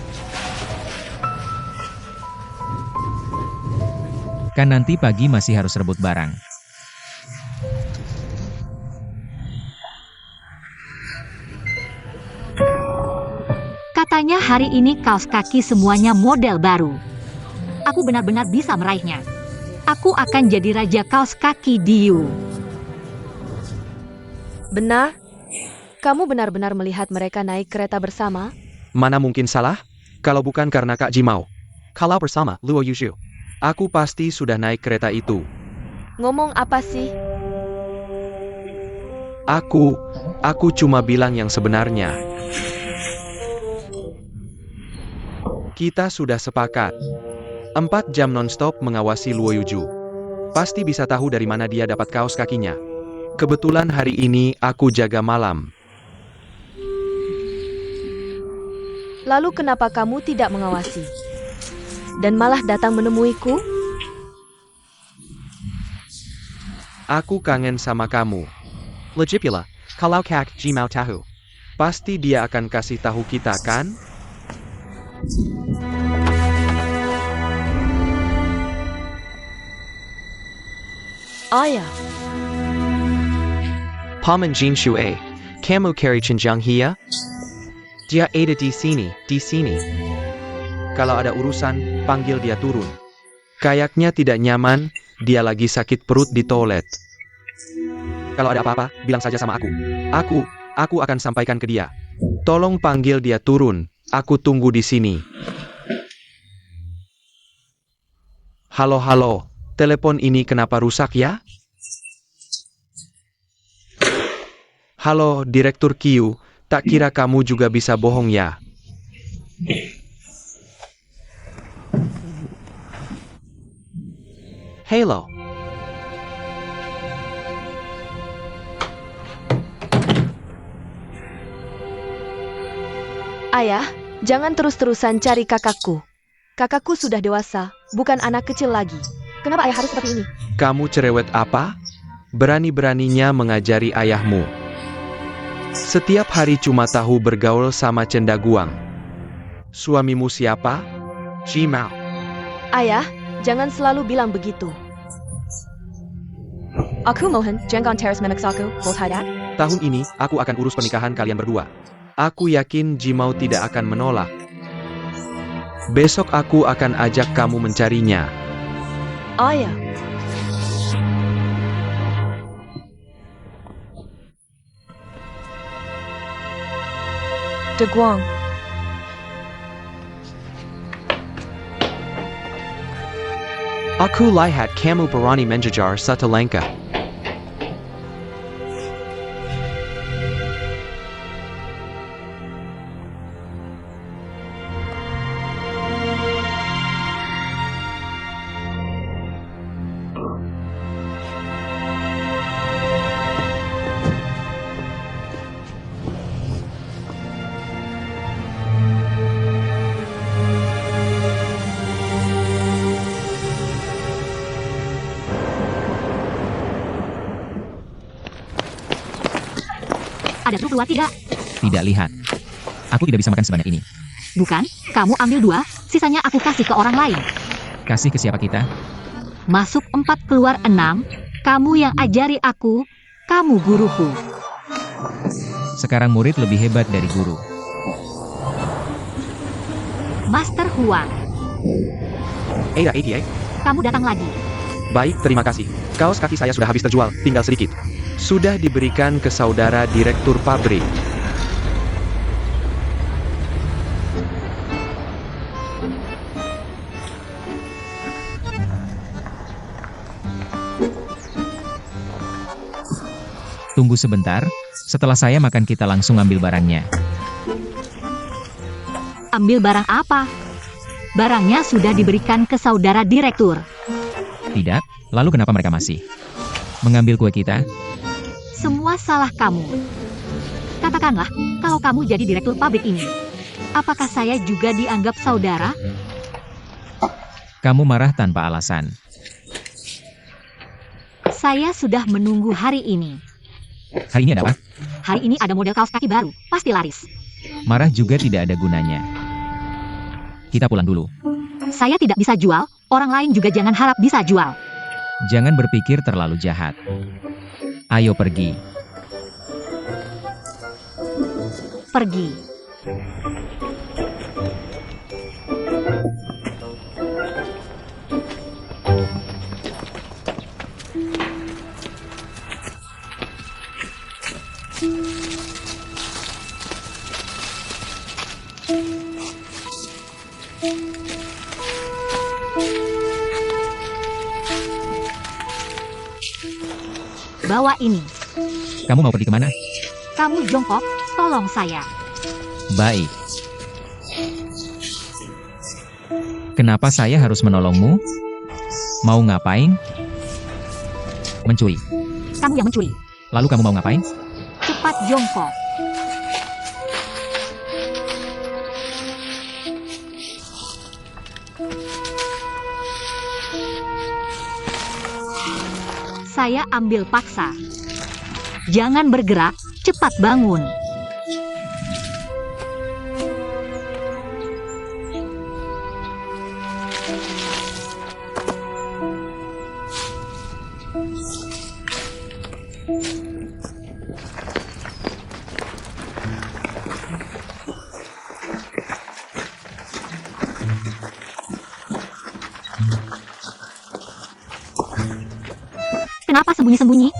Kan nanti pagi masih harus rebut barang. Katanya hari ini kaos kaki semuanya model baru. Aku benar-benar bisa meraihnya. Aku akan jadi raja kaos kaki Diu. Benar? Kamu benar-benar melihat mereka naik kereta bersama? Mana mungkin salah? Kalau bukan karena Kak Jimao. Kalau bersama Luo Yushu, aku pasti sudah naik kereta itu. Ngomong apa sih? Aku cuma bilang yang sebenarnya. Kita sudah sepakat. 4 jam non-stop mengawasi Luo Yuju. Pasti bisa tahu dari mana dia dapat kaos kakinya. Kebetulan hari ini aku jaga malam. Lalu kenapa kamu tidak mengawasi? Dan malah datang menemuiku? Aku kangen sama kamu. Lejipula, kalau Kak Jimao tahu, pasti dia akan kasih tahu kita kan? Ayah, Paman Jin Shui, kamu cari Chenjiang Hia? Dia ada di sini. Kalau ada urusan, panggil dia turun. Kayaknya tidak nyaman, dia lagi sakit perut di toilet. Kalau ada apa-apa, bilang saja sama aku. Aku akan sampaikan ke dia. Tolong panggil dia turun, aku tunggu di sini. Halo, telepon ini kenapa rusak ya? Halo, Direktur Q, tak kira kamu juga bisa bohong ya? Halo. ayah, jangan terus-terusan cari kakakku. Kakakku sudah dewasa, bukan anak kecil lagi. Kenapa ayah harus seperti ini? Kamu cerewet apa? Berani-beraninya mengajari ayahmu. Setiap hari cuma tahu bergaul sama cendaguang. Suamimu siapa? Jimao. Ayah, jangan selalu bilang begitu. Aku mohon, jangan terus memaksaku, Voltadak. Tahun ini, aku akan urus pernikahan kalian berdua. Aku yakin Jimao tidak akan menolak. Besok aku akan ajak kamu mencarinya. Ayah. De Guang. Aku lihat kamu berani menjajar Satalangka. Ada truk keluar tidak? Tidak lihat. Aku tidak bisa makan sebanyak ini. Bukan, kamu ambil 2, sisanya aku kasih ke orang lain. Kasih ke siapa kita? Masuk 4 keluar 6, kamu yang ajari aku, kamu guruku. Sekarang murid lebih hebat dari guru. Master Huang, Ada, kamu datang lagi. Baik, terima kasih. Kaos kaki saya sudah habis terjual, tinggal sedikit. Sudah diberikan ke saudara direktur pabrik. Tunggu sebentar, setelah saya makan kita langsung ambil barangnya. Ambil barang apa? Barangnya sudah diberikan ke saudara direktur. Tidak, lalu kenapa mereka masih mengambil kue kita? Semua salah kamu. Katakanlah, kalau kamu jadi direktur pabrik ini. Apakah saya juga dianggap saudara? Kamu marah tanpa alasan. Saya sudah menunggu hari ini. Hari ini ada apa? Hari ini ada model kaos kaki baru, pasti laris. Marah juga tidak ada gunanya. Kita pulang dulu. Saya tidak bisa jual, orang lain juga jangan harap bisa jual. Jangan berpikir terlalu jahat. Ayo pergi. Pergi. Bawa ini. Kamu mau pergi kemana? Kamu jongkok, tolong saya. Baik. Kenapa saya harus menolongmu? Mau ngapain? Mencuri. Kamu yang mencuri. Lalu kamu mau ngapain? Cepat jongkok. Saya ambil paksa. Jangan bergerak, cepat bangun. Kenapa sembunyi-sembunyi?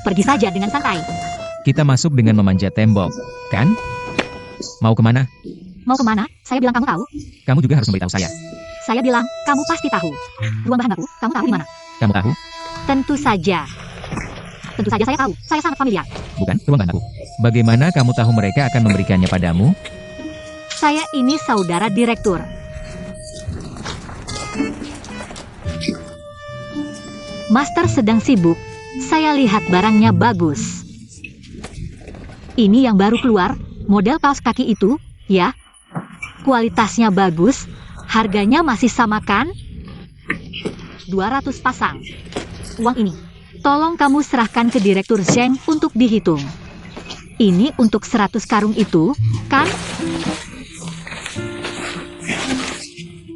Pergi saja dengan santai. Kita masuk dengan memanjat tembok, kan? Mau kemana? Mau kemana? Saya bilang kamu tahu. Kamu juga harus memberitahu saya. Saya bilang, kamu pasti tahu. Ruang bahan baku, kamu tahu di mana? Kamu tahu? Tentu saja. Tentu saja saya tahu. Saya sangat familiar. Bukan, ruang bahan baku. Bagaimana kamu tahu mereka akan memberikannya padamu? Saya ini saudara direktur. Master sedang sibuk. Saya lihat barangnya bagus. Ini yang baru keluar, model kaos kaki itu, ya. Kualitasnya bagus. Harganya masih sama kan? 200 pasang. Uang ini. Tolong kamu serahkan ke Direktur Zheng untuk dihitung. Ini untuk 100 karung itu, kan?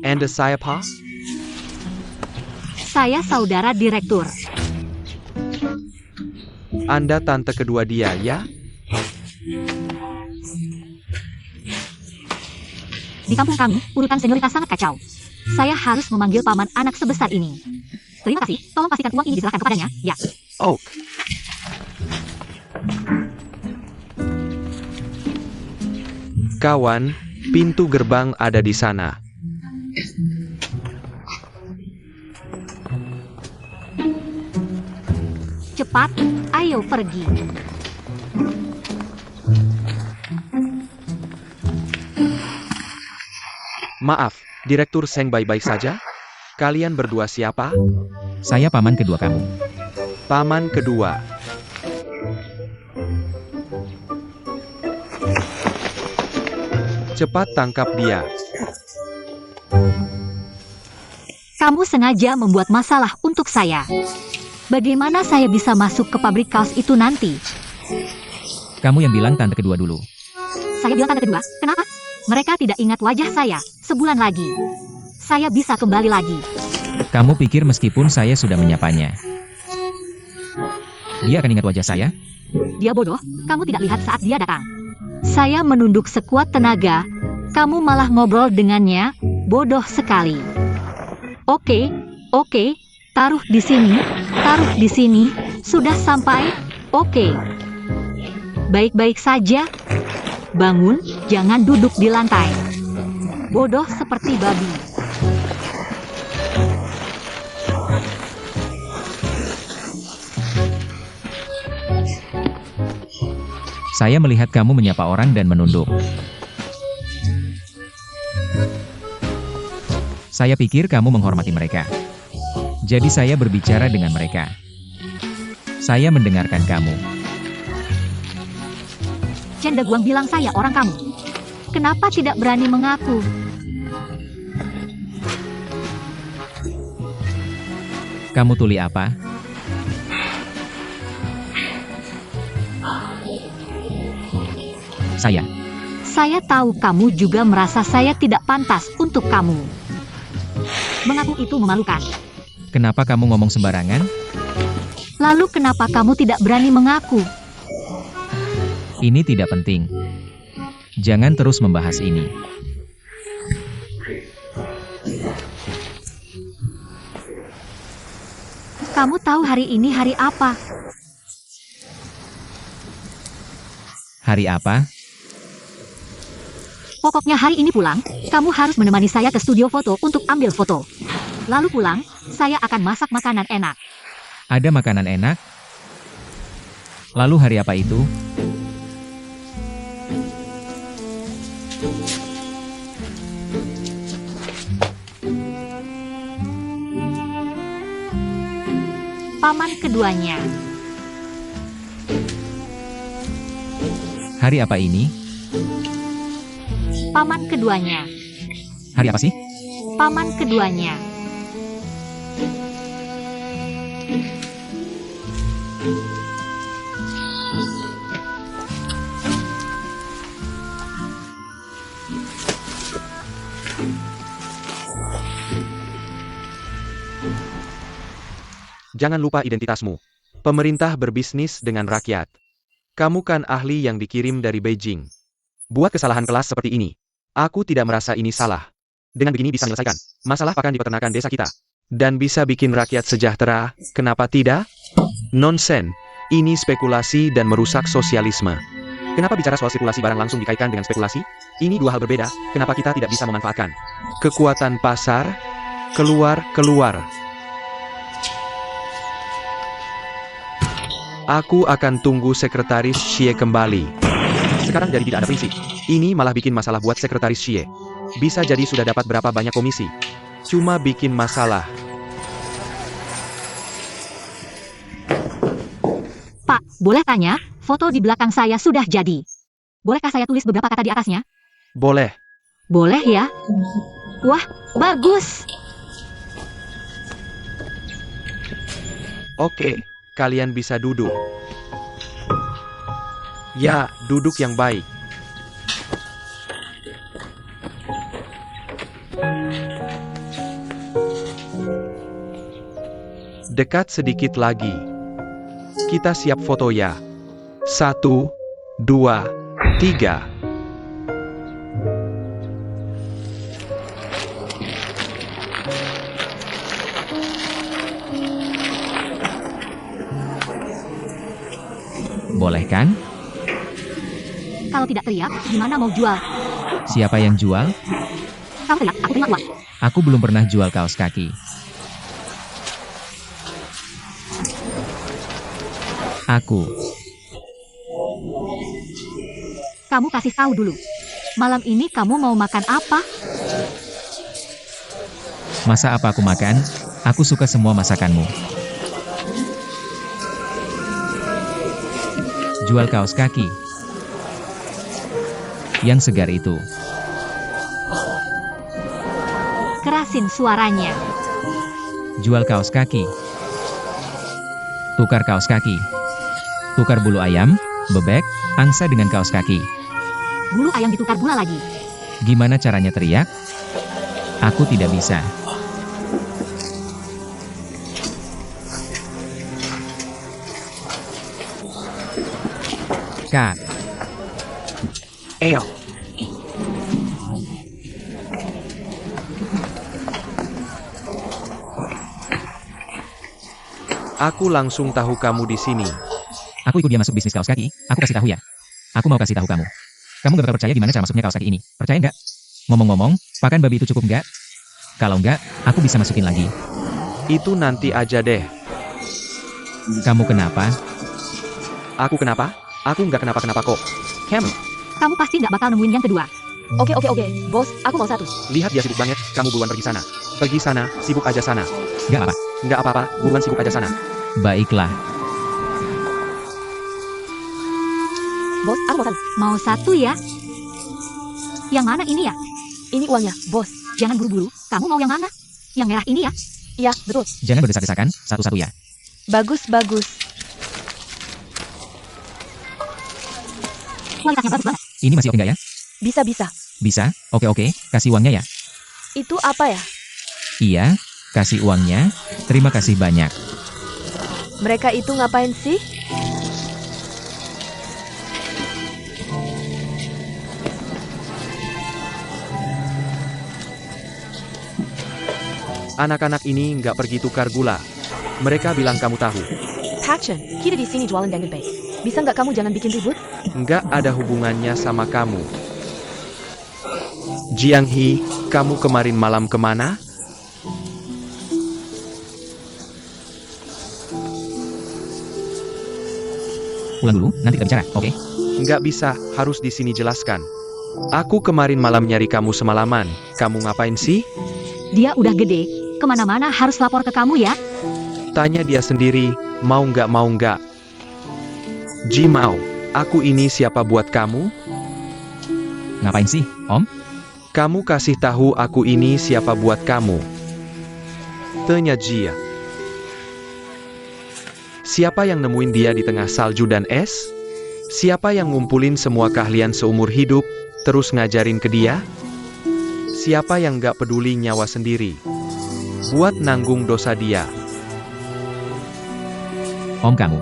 Anda saya pa? Saya saudara direktur. Anda tante kedua dia, ya? Di kampung kami, urutan senioritas sangat kacau. Saya harus memanggil paman anak sebesar ini. Terima kasih, tolong pastikan uang ini diserahkan kepadanya, ya. Oh, kawan, pintu gerbang ada di sana. Cepat, ayo pergi. Maaf, Direktur Zheng baik-baik saja? Kalian berdua siapa? Saya paman kedua kamu. Paman kedua. Cepat tangkap dia. Kamu sengaja membuat masalah untuk saya. Bagaimana saya bisa masuk ke pabrik kaos itu nanti? Kamu yang bilang tante kedua dulu. Saya bilang tanda kedua, kenapa? Mereka tidak ingat wajah saya. Sebulan lagi, saya bisa kembali lagi. Kamu pikir meskipun saya sudah menyapanya, dia akan ingat wajah saya? Dia bodoh, kamu tidak lihat saat dia datang. Saya menunduk sekuat tenaga, kamu malah ngobrol dengannya, bodoh sekali. Oke, taruh di sini, sudah sampai, oke. Baik-baik saja, bangun, jangan duduk di lantai. Bodoh seperti babi. Saya melihat kamu menyapa orang dan menunduk. Saya pikir kamu menghormati mereka. Jadi saya berbicara dengan mereka. Saya mendengarkan kamu. Chen Deguang bilang saya orang kamu. Kenapa tidak berani mengaku? Kamu tuli apa? Saya. Saya tahu kamu juga merasa saya tidak pantas untuk kamu. Mengaku itu memalukan. Kenapa kamu ngomong sembarangan? Lalu kenapa kamu tidak berani mengaku? Ini tidak penting. Jangan terus membahas ini. Kamu tahu hari ini hari apa? Hari apa? Pokoknya hari ini pulang, kamu harus menemani saya ke studio foto untuk ambil foto. Lalu pulang, saya akan masak makanan enak. Ada makanan enak? Lalu hari apa itu? Paman keduanya. Hari apa ini? Paman keduanya. Hari apa sih? Paman keduanya. Jangan lupa identitasmu. Pemerintah berbisnis dengan rakyat. Kamu kan ahli yang dikirim dari Beijing. Buat kesalahan kelas seperti ini. Aku tidak merasa ini salah. Dengan begini bisa menyelesaikan masalah pakan di peternakan desa kita. Dan bisa bikin rakyat sejahtera, kenapa tidak? Nonsen. Ini spekulasi dan merusak sosialisme. Kenapa bicara soal sirkulasi barang langsung dikaitkan dengan spekulasi? Ini dua hal berbeda, kenapa kita tidak bisa memanfaatkan kekuatan pasar? Keluar. Aku akan tunggu sekretaris Xie kembali. Sekarang jadi tidak ada prinsip. Ini malah bikin masalah buat sekretaris Xie. Bisa jadi sudah dapat berapa banyak komisi. Cuma bikin masalah. Pak, boleh tanya? Foto di belakang saya sudah jadi. Bolehkah saya tulis beberapa kata di atasnya? Boleh. Boleh ya? Wah, bagus. Oke, kalian bisa duduk. Ya, duduk yang baik. Dekat sedikit lagi. Kita siap foto ya. 1, 2, 3. Boleh kan? Kalau tidak teriak, gimana mau jual? Siapa yang jual? Kamu teriak, aku terima uang. Aku belum pernah jual kaos kaki. Aku. Kamu kasih tahu dulu. Malam ini kamu mau makan apa? Masa apa aku makan? Aku suka semua masakanmu. Jual kaos kaki. Yang segar itu. Kerasin suaranya. Jual kaos kaki. Tukar kaos kaki. Tukar bulu ayam, bebek, angsa dengan kaos kaki. Bulu ayam ditukar gula lagi. Gimana caranya teriak? Aku tidak bisa. Kak. Eyo. Aku langsung tahu kamu di sini. Aku ikut dia masuk bisnis kaos kaki, aku kasih tahu ya. Aku mau kasih tahu kamu. Kamu gak bakal percaya gimana cara masuknya kaos kaki ini. Percaya nggak? Ngomong-ngomong, pakan babi itu cukup nggak? Kalau nggak, aku bisa masukin lagi. Itu nanti aja deh. Kamu kenapa? Aku kenapa? Aku nggak kenapa-kenapa kok. Cam, Kamu pasti nggak bakal nemuin yang kedua. Oke, bos, aku mau satu. lihat dia sibuk banget, kamu buruan pergi sana. Pergi sana, sibuk aja sana. Nggak apa. Nggak apa-apa, buruan sibuk aja sana. Baiklah. Bos, aku mau satu. Mau satu ya? Yang mana ini ya? Ini uangnya, bos. Jangan buru-buru, kamu mau yang mana? Yang merah ini ya? Ya, betul. Jangan berdesak-desakan, satu-satu ya. Bagus, bagus. Kualitasnya bagus banget. Ini masih oke nggak ya? Bisa, bisa. Bisa? Oke, kasih uangnya ya. Itu apa ya? Iya, kasih uangnya. Terima kasih banyak. Mereka itu ngapain sih? Anak-anak ini nggak pergi tukar gula. Mereka bilang kamu tahu. Patchen, kita di sini jualan dangdut baik. Bisa nggak kamu jangan bikin ribut? Nggak ada hubungannya sama kamu. Jiang He, kamu kemarin malam kemana? Pulang dulu, nanti kita bicara, oke? Nggak bisa, harus di sini jelaskan. Aku kemarin malam nyari kamu semalaman. Kamu ngapain sih? Dia udah gede, kemana-mana harus lapor ke kamu ya. Tanya dia sendiri, mau nggak? Ji mau, aku ini siapa buat kamu? Ngapain sih, Om? Kamu kasih tahu aku ini siapa buat kamu. Tanya Jia. Siapa yang nemuin dia di tengah salju dan es? Siapa yang ngumpulin semua keahlian seumur hidup, terus ngajarin ke dia? Siapa yang gak peduli nyawa sendiri? Buat nanggung dosa dia. Om kamu.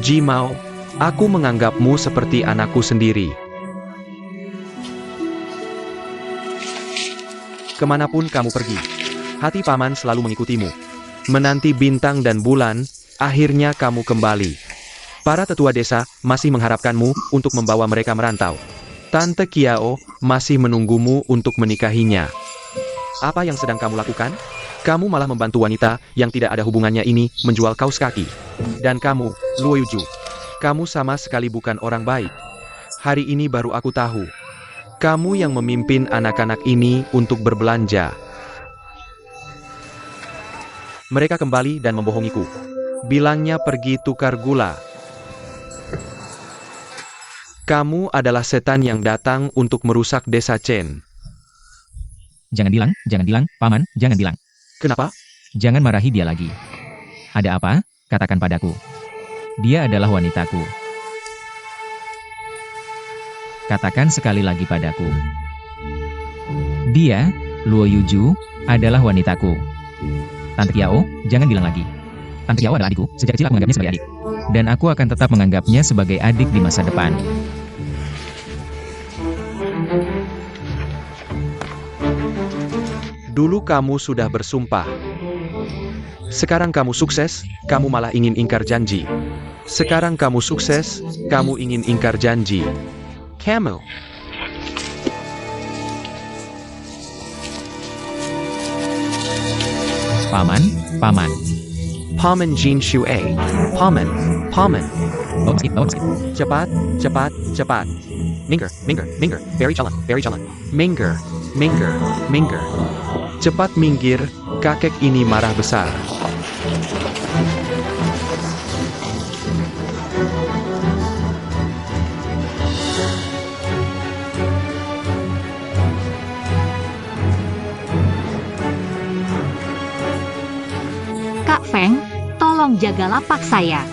Ji Mao, aku menganggapmu seperti anakku sendiri. Kemanapun kamu pergi, hati paman selalu mengikutimu. Menanti bintang dan bulan, akhirnya kamu kembali. Para tetua desa masih mengharapkanmu untuk membawa mereka merantau. Tante Kiao masih menunggumu untuk menikahinya. Apa yang sedang kamu lakukan? Kamu malah membantu wanita yang tidak ada hubungannya ini menjual kaos kaki. Dan kamu, Luo Yuju, kamu sama sekali bukan orang baik. Hari ini baru aku tahu. Kamu yang memimpin anak-anak ini untuk berbelanja. Mereka kembali dan membohongiku. Bilangnya pergi tukar gula. Kamu adalah setan yang datang untuk merusak desa Chen. Jangan bilang, Paman, jangan bilang. Kenapa? Jangan marahi dia lagi. Ada apa? Katakan padaku. Dia adalah wanitaku. Katakan sekali lagi padaku. Dia, Luo Yuju, adalah wanitaku. Tante Kiao, jangan bilang lagi. Tante Kiao adalah adikku, sejak kecil aku menganggapnya sebagai adik. Dan aku akan tetap menganggapnya sebagai adik di masa depan. Dulu kamu sudah bersumpah. Sekarang kamu sukses, kamu malah ingin ingkar janji. Sekarang kamu sukses, kamu ingin ingkar janji. Camel. Paman. Paman Jin Shui. Paman. Bawa basket. Cepat. Minggir. Very jalan. Minggir. Cepat minggir, kakek ini marah besar. Kak Feng, tolong jaga lapak saya.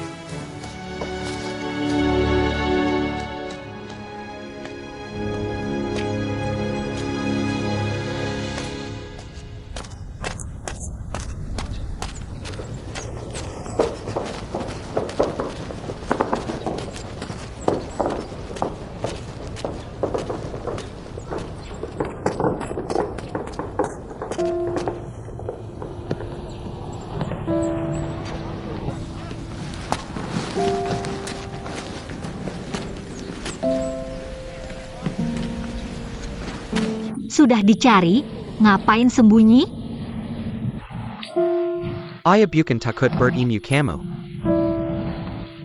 Sudah dicari, ngapain sembunyi? Ayah bukan takut bertemu kamu.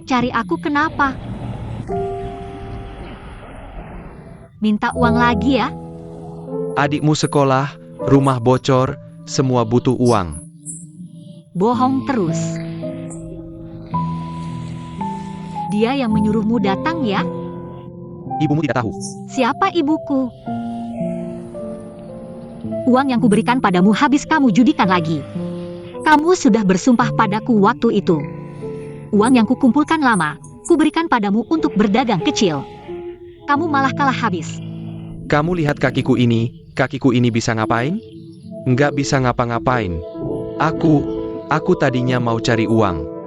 Cari aku kenapa? Minta uang lagi ya? Adikmu sekolah, rumah bocor, semua butuh uang. bohong terus. Dia yang menyuruhmu datang ya? Ibumu tidak tahu. Siapa ibuku? Uang yang kuberikan padamu habis kamu judikan lagi. Kamu sudah bersumpah padaku waktu itu. Uang yang kukumpulkan lama, kuberikan padamu untuk berdagang kecil. Kamu malah kalah habis. Kamu lihat kakiku ini bisa ngapain? Nggak bisa ngapa-ngapain. Aku tadinya mau cari uang.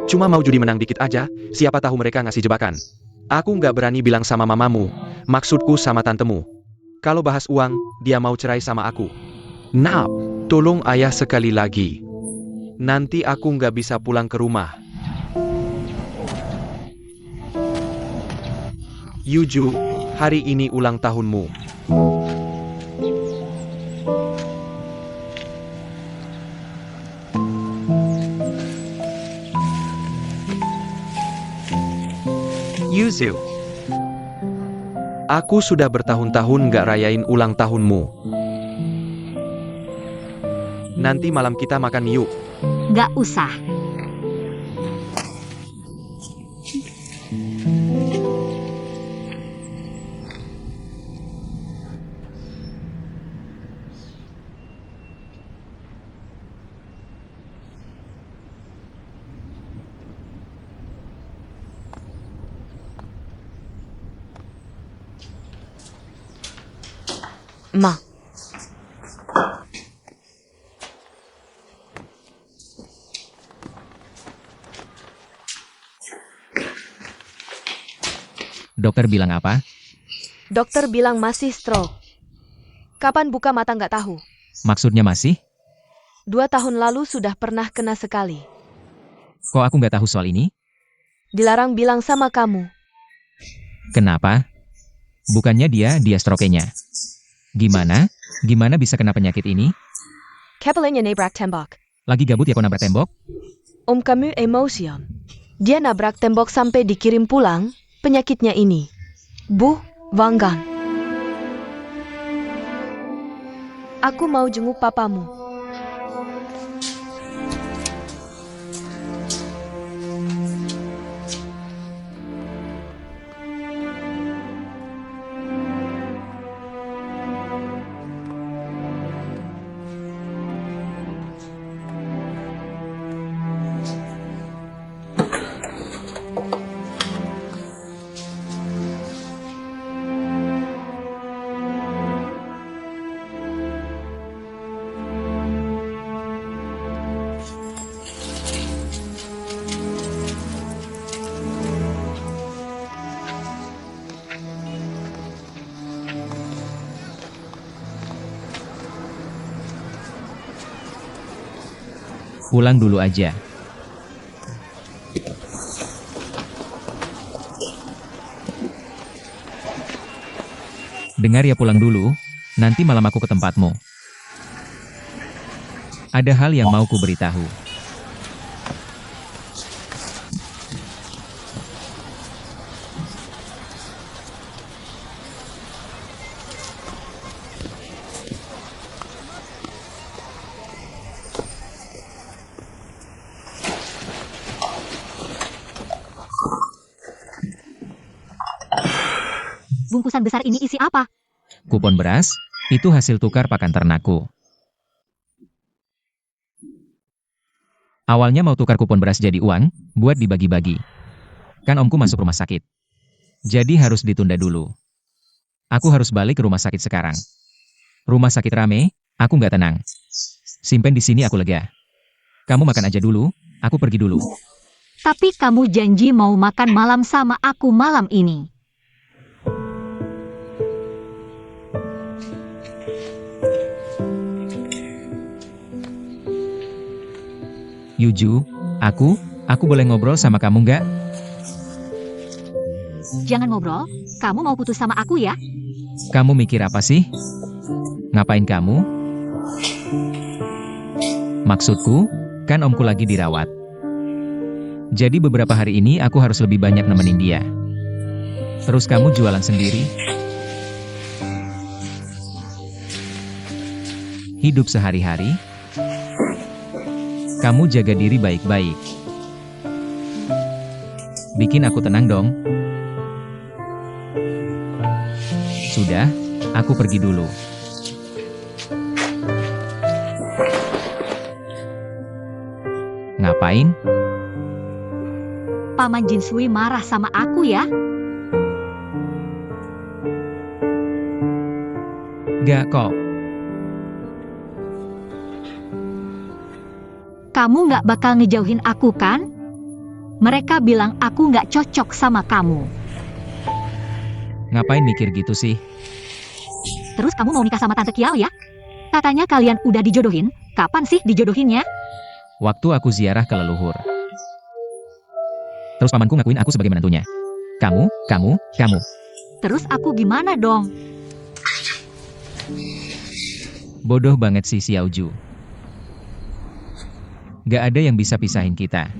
Cuma mau judi menang dikit aja, siapa tahu mereka ngasih jebakan. Aku nggak berani bilang sama mamamu, maksudku sama tantemu. Kalau bahas uang, dia mau cerai sama aku. Nah, tolong ayah sekali lagi. Nanti aku nggak bisa pulang ke rumah. Yuju, hari ini ulang tahunmu. Yuzu, aku sudah bertahun-tahun nggak rayain ulang tahunmu. Nanti malam kita makan yuk. Nggak usah. Ma. Dokter bilang apa? Dokter bilang masih stroke. Kapan buka mata nggak tahu. Maksudnya masih? 2 tahun lalu sudah pernah kena sekali. Kok aku nggak tahu soal ini? Dilarang bilang sama kamu. Kenapa? Bukannya dia stroke-nya. Gimana? Gimana bisa kena penyakit ini? Kepalanya nabrak tembok. Lagi gabut ya kau nabrak tembok? Om kamu emosion. Dia nabrak tembok sampai dikirim pulang, penyakitnya ini. Bu, Wanggan. Aku mau jenguk papamu. Pulang dulu aja. Dengar ya, pulang dulu, nanti malam aku ke tempatmu. Ada hal yang mau ku beritahu. Bungkusan besar ini isi apa? Kupon beras, itu hasil tukar pakan ternakku. Awalnya mau tukar kupon beras jadi uang, buat dibagi-bagi. Kan omku masuk rumah sakit. Jadi harus ditunda dulu. Aku harus balik ke rumah sakit sekarang. Rumah sakit rame, aku nggak tenang. Simpen di sini aku lega. Kamu makan aja dulu, aku pergi dulu. Tapi kamu janji mau makan malam sama aku malam ini. Yuju, aku boleh ngobrol sama kamu nggak? Jangan ngobrol, kamu mau putus sama aku ya? Kamu mikir apa sih? Ngapain kamu? Maksudku, kan omku lagi dirawat. Jadi beberapa hari ini aku harus lebih banyak nemenin dia. Terus kamu jualan sendiri? Hidup sehari-hari? Kamu jaga diri baik-baik. Bikin aku tenang dong. Sudah, aku pergi dulu. Ngapain? Paman Jinsui marah sama aku ya? Gak kok. Kamu nggak bakal ngejauhin aku kan? Mereka bilang aku nggak cocok sama kamu. Ngapain mikir gitu sih? Terus kamu mau nikah sama Tante Kiao ya? Katanya kalian udah dijodohin. Kapan sih dijodohinnya? Waktu aku ziarah ke leluhur. Terus pamanku ngakuin aku sebagai menantunya. Kamu. Terus aku gimana dong? Bodoh banget si Xiaoju. Gak ada yang bisa pisahin kita.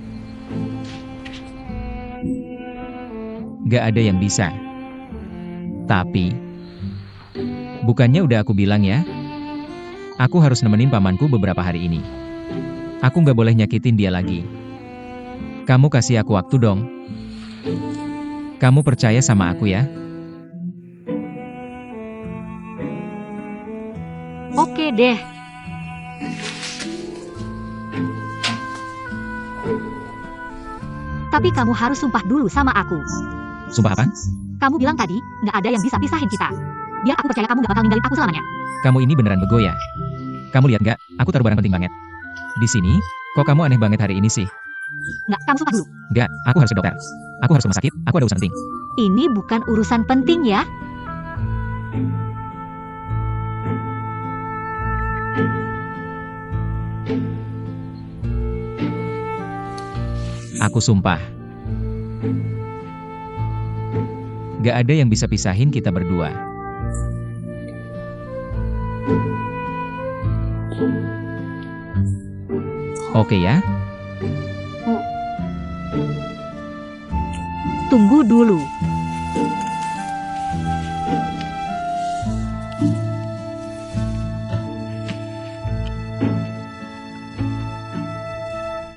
Gak ada yang bisa. Tapi, bukannya udah aku bilang ya? Aku harus nemenin pamanku beberapa hari ini. Aku gak boleh nyakitin dia lagi. Kamu kasih aku waktu dong. Kamu percaya sama aku ya? Oke deh. Tapi kamu harus sumpah dulu sama aku. Sumpah apa? Kamu bilang tadi, nggak ada yang bisa pisahin kita. Biar aku percaya kamu nggak bakal ninggalin aku selamanya. Kamu ini beneran bego ya? Kamu lihat nggak? Aku taruh barang penting banget. Di sini, kok kamu aneh banget hari ini sih? Nggak, kamu sumpah dulu. Nggak, aku harus ke dokter. Aku harus rumah sakit, aku ada urusan penting. Ini bukan urusan penting ya. Aku sumpah. Gak ada yang bisa pisahin kita berdua. Oke ya? Tunggu dulu.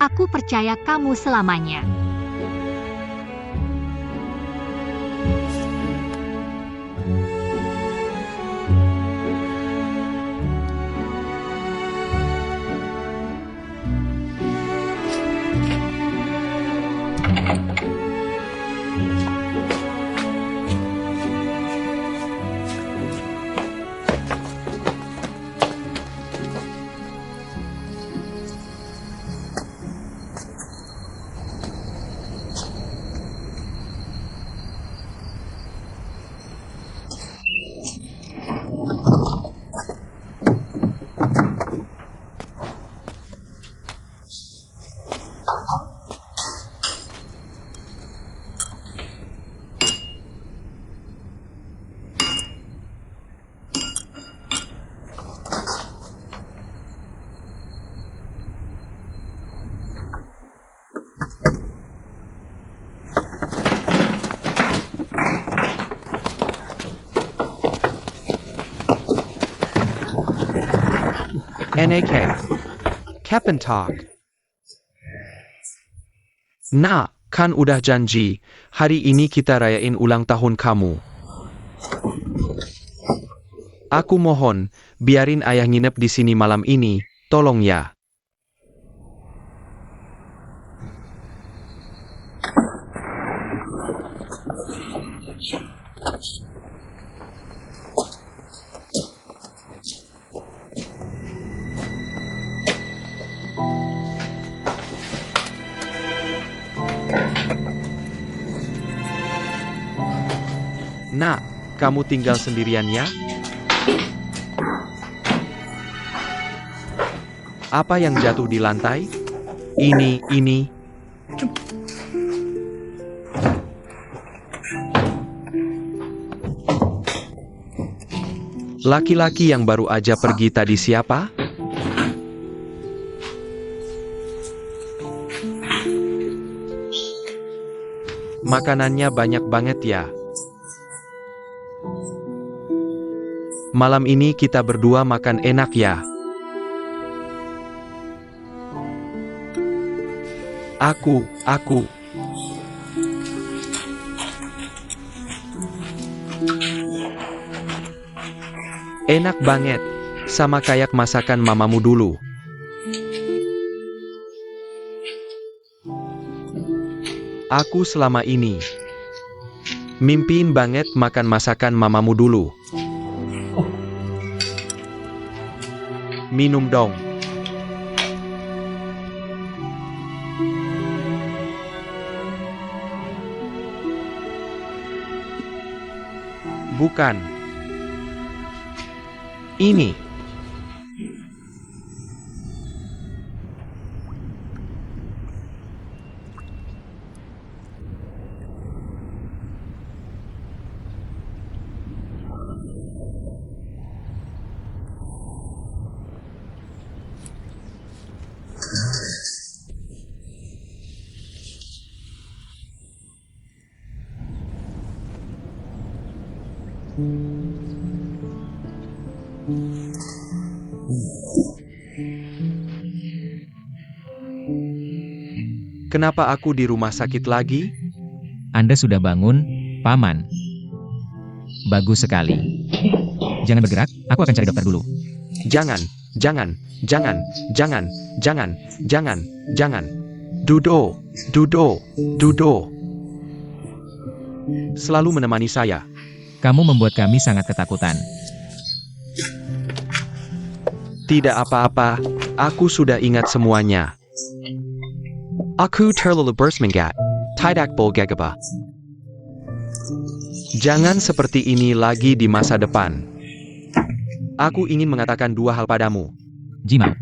Aku percaya kamu selamanya. NAK. Kapan talk? Nah, kan udah janji, hari ini kita rayain ulang tahun kamu. Aku mohon, biarin ayah nginep di sini malam ini, tolong ya. Nah, kamu tinggal sendirian ya? Apa yang jatuh di lantai? Ini. Laki-laki yang baru aja pergi tadi siapa? Makanannya banyak banget ya. Malam ini kita berdua makan enak ya. Aku. Enak banget. Sama kayak masakan mamamu dulu. Aku selama ini mimpiin banget makan masakan mamamu dulu. Minum dong. Bukan. Ini. Kenapa aku di rumah sakit lagi? Anda sudah bangun, Paman. Bagus sekali. Jangan bergerak, aku akan cari dokter dulu. Jangan. Dudo. Selalu menemani saya. Kamu membuat kami sangat ketakutan. Tidak apa-apa, aku sudah ingat semuanya. Aku terlalu bersemangat. Tidak boleh gegabah. Jangan seperti ini lagi di masa depan. Aku ingin mengatakan dua hal padamu. Jimao,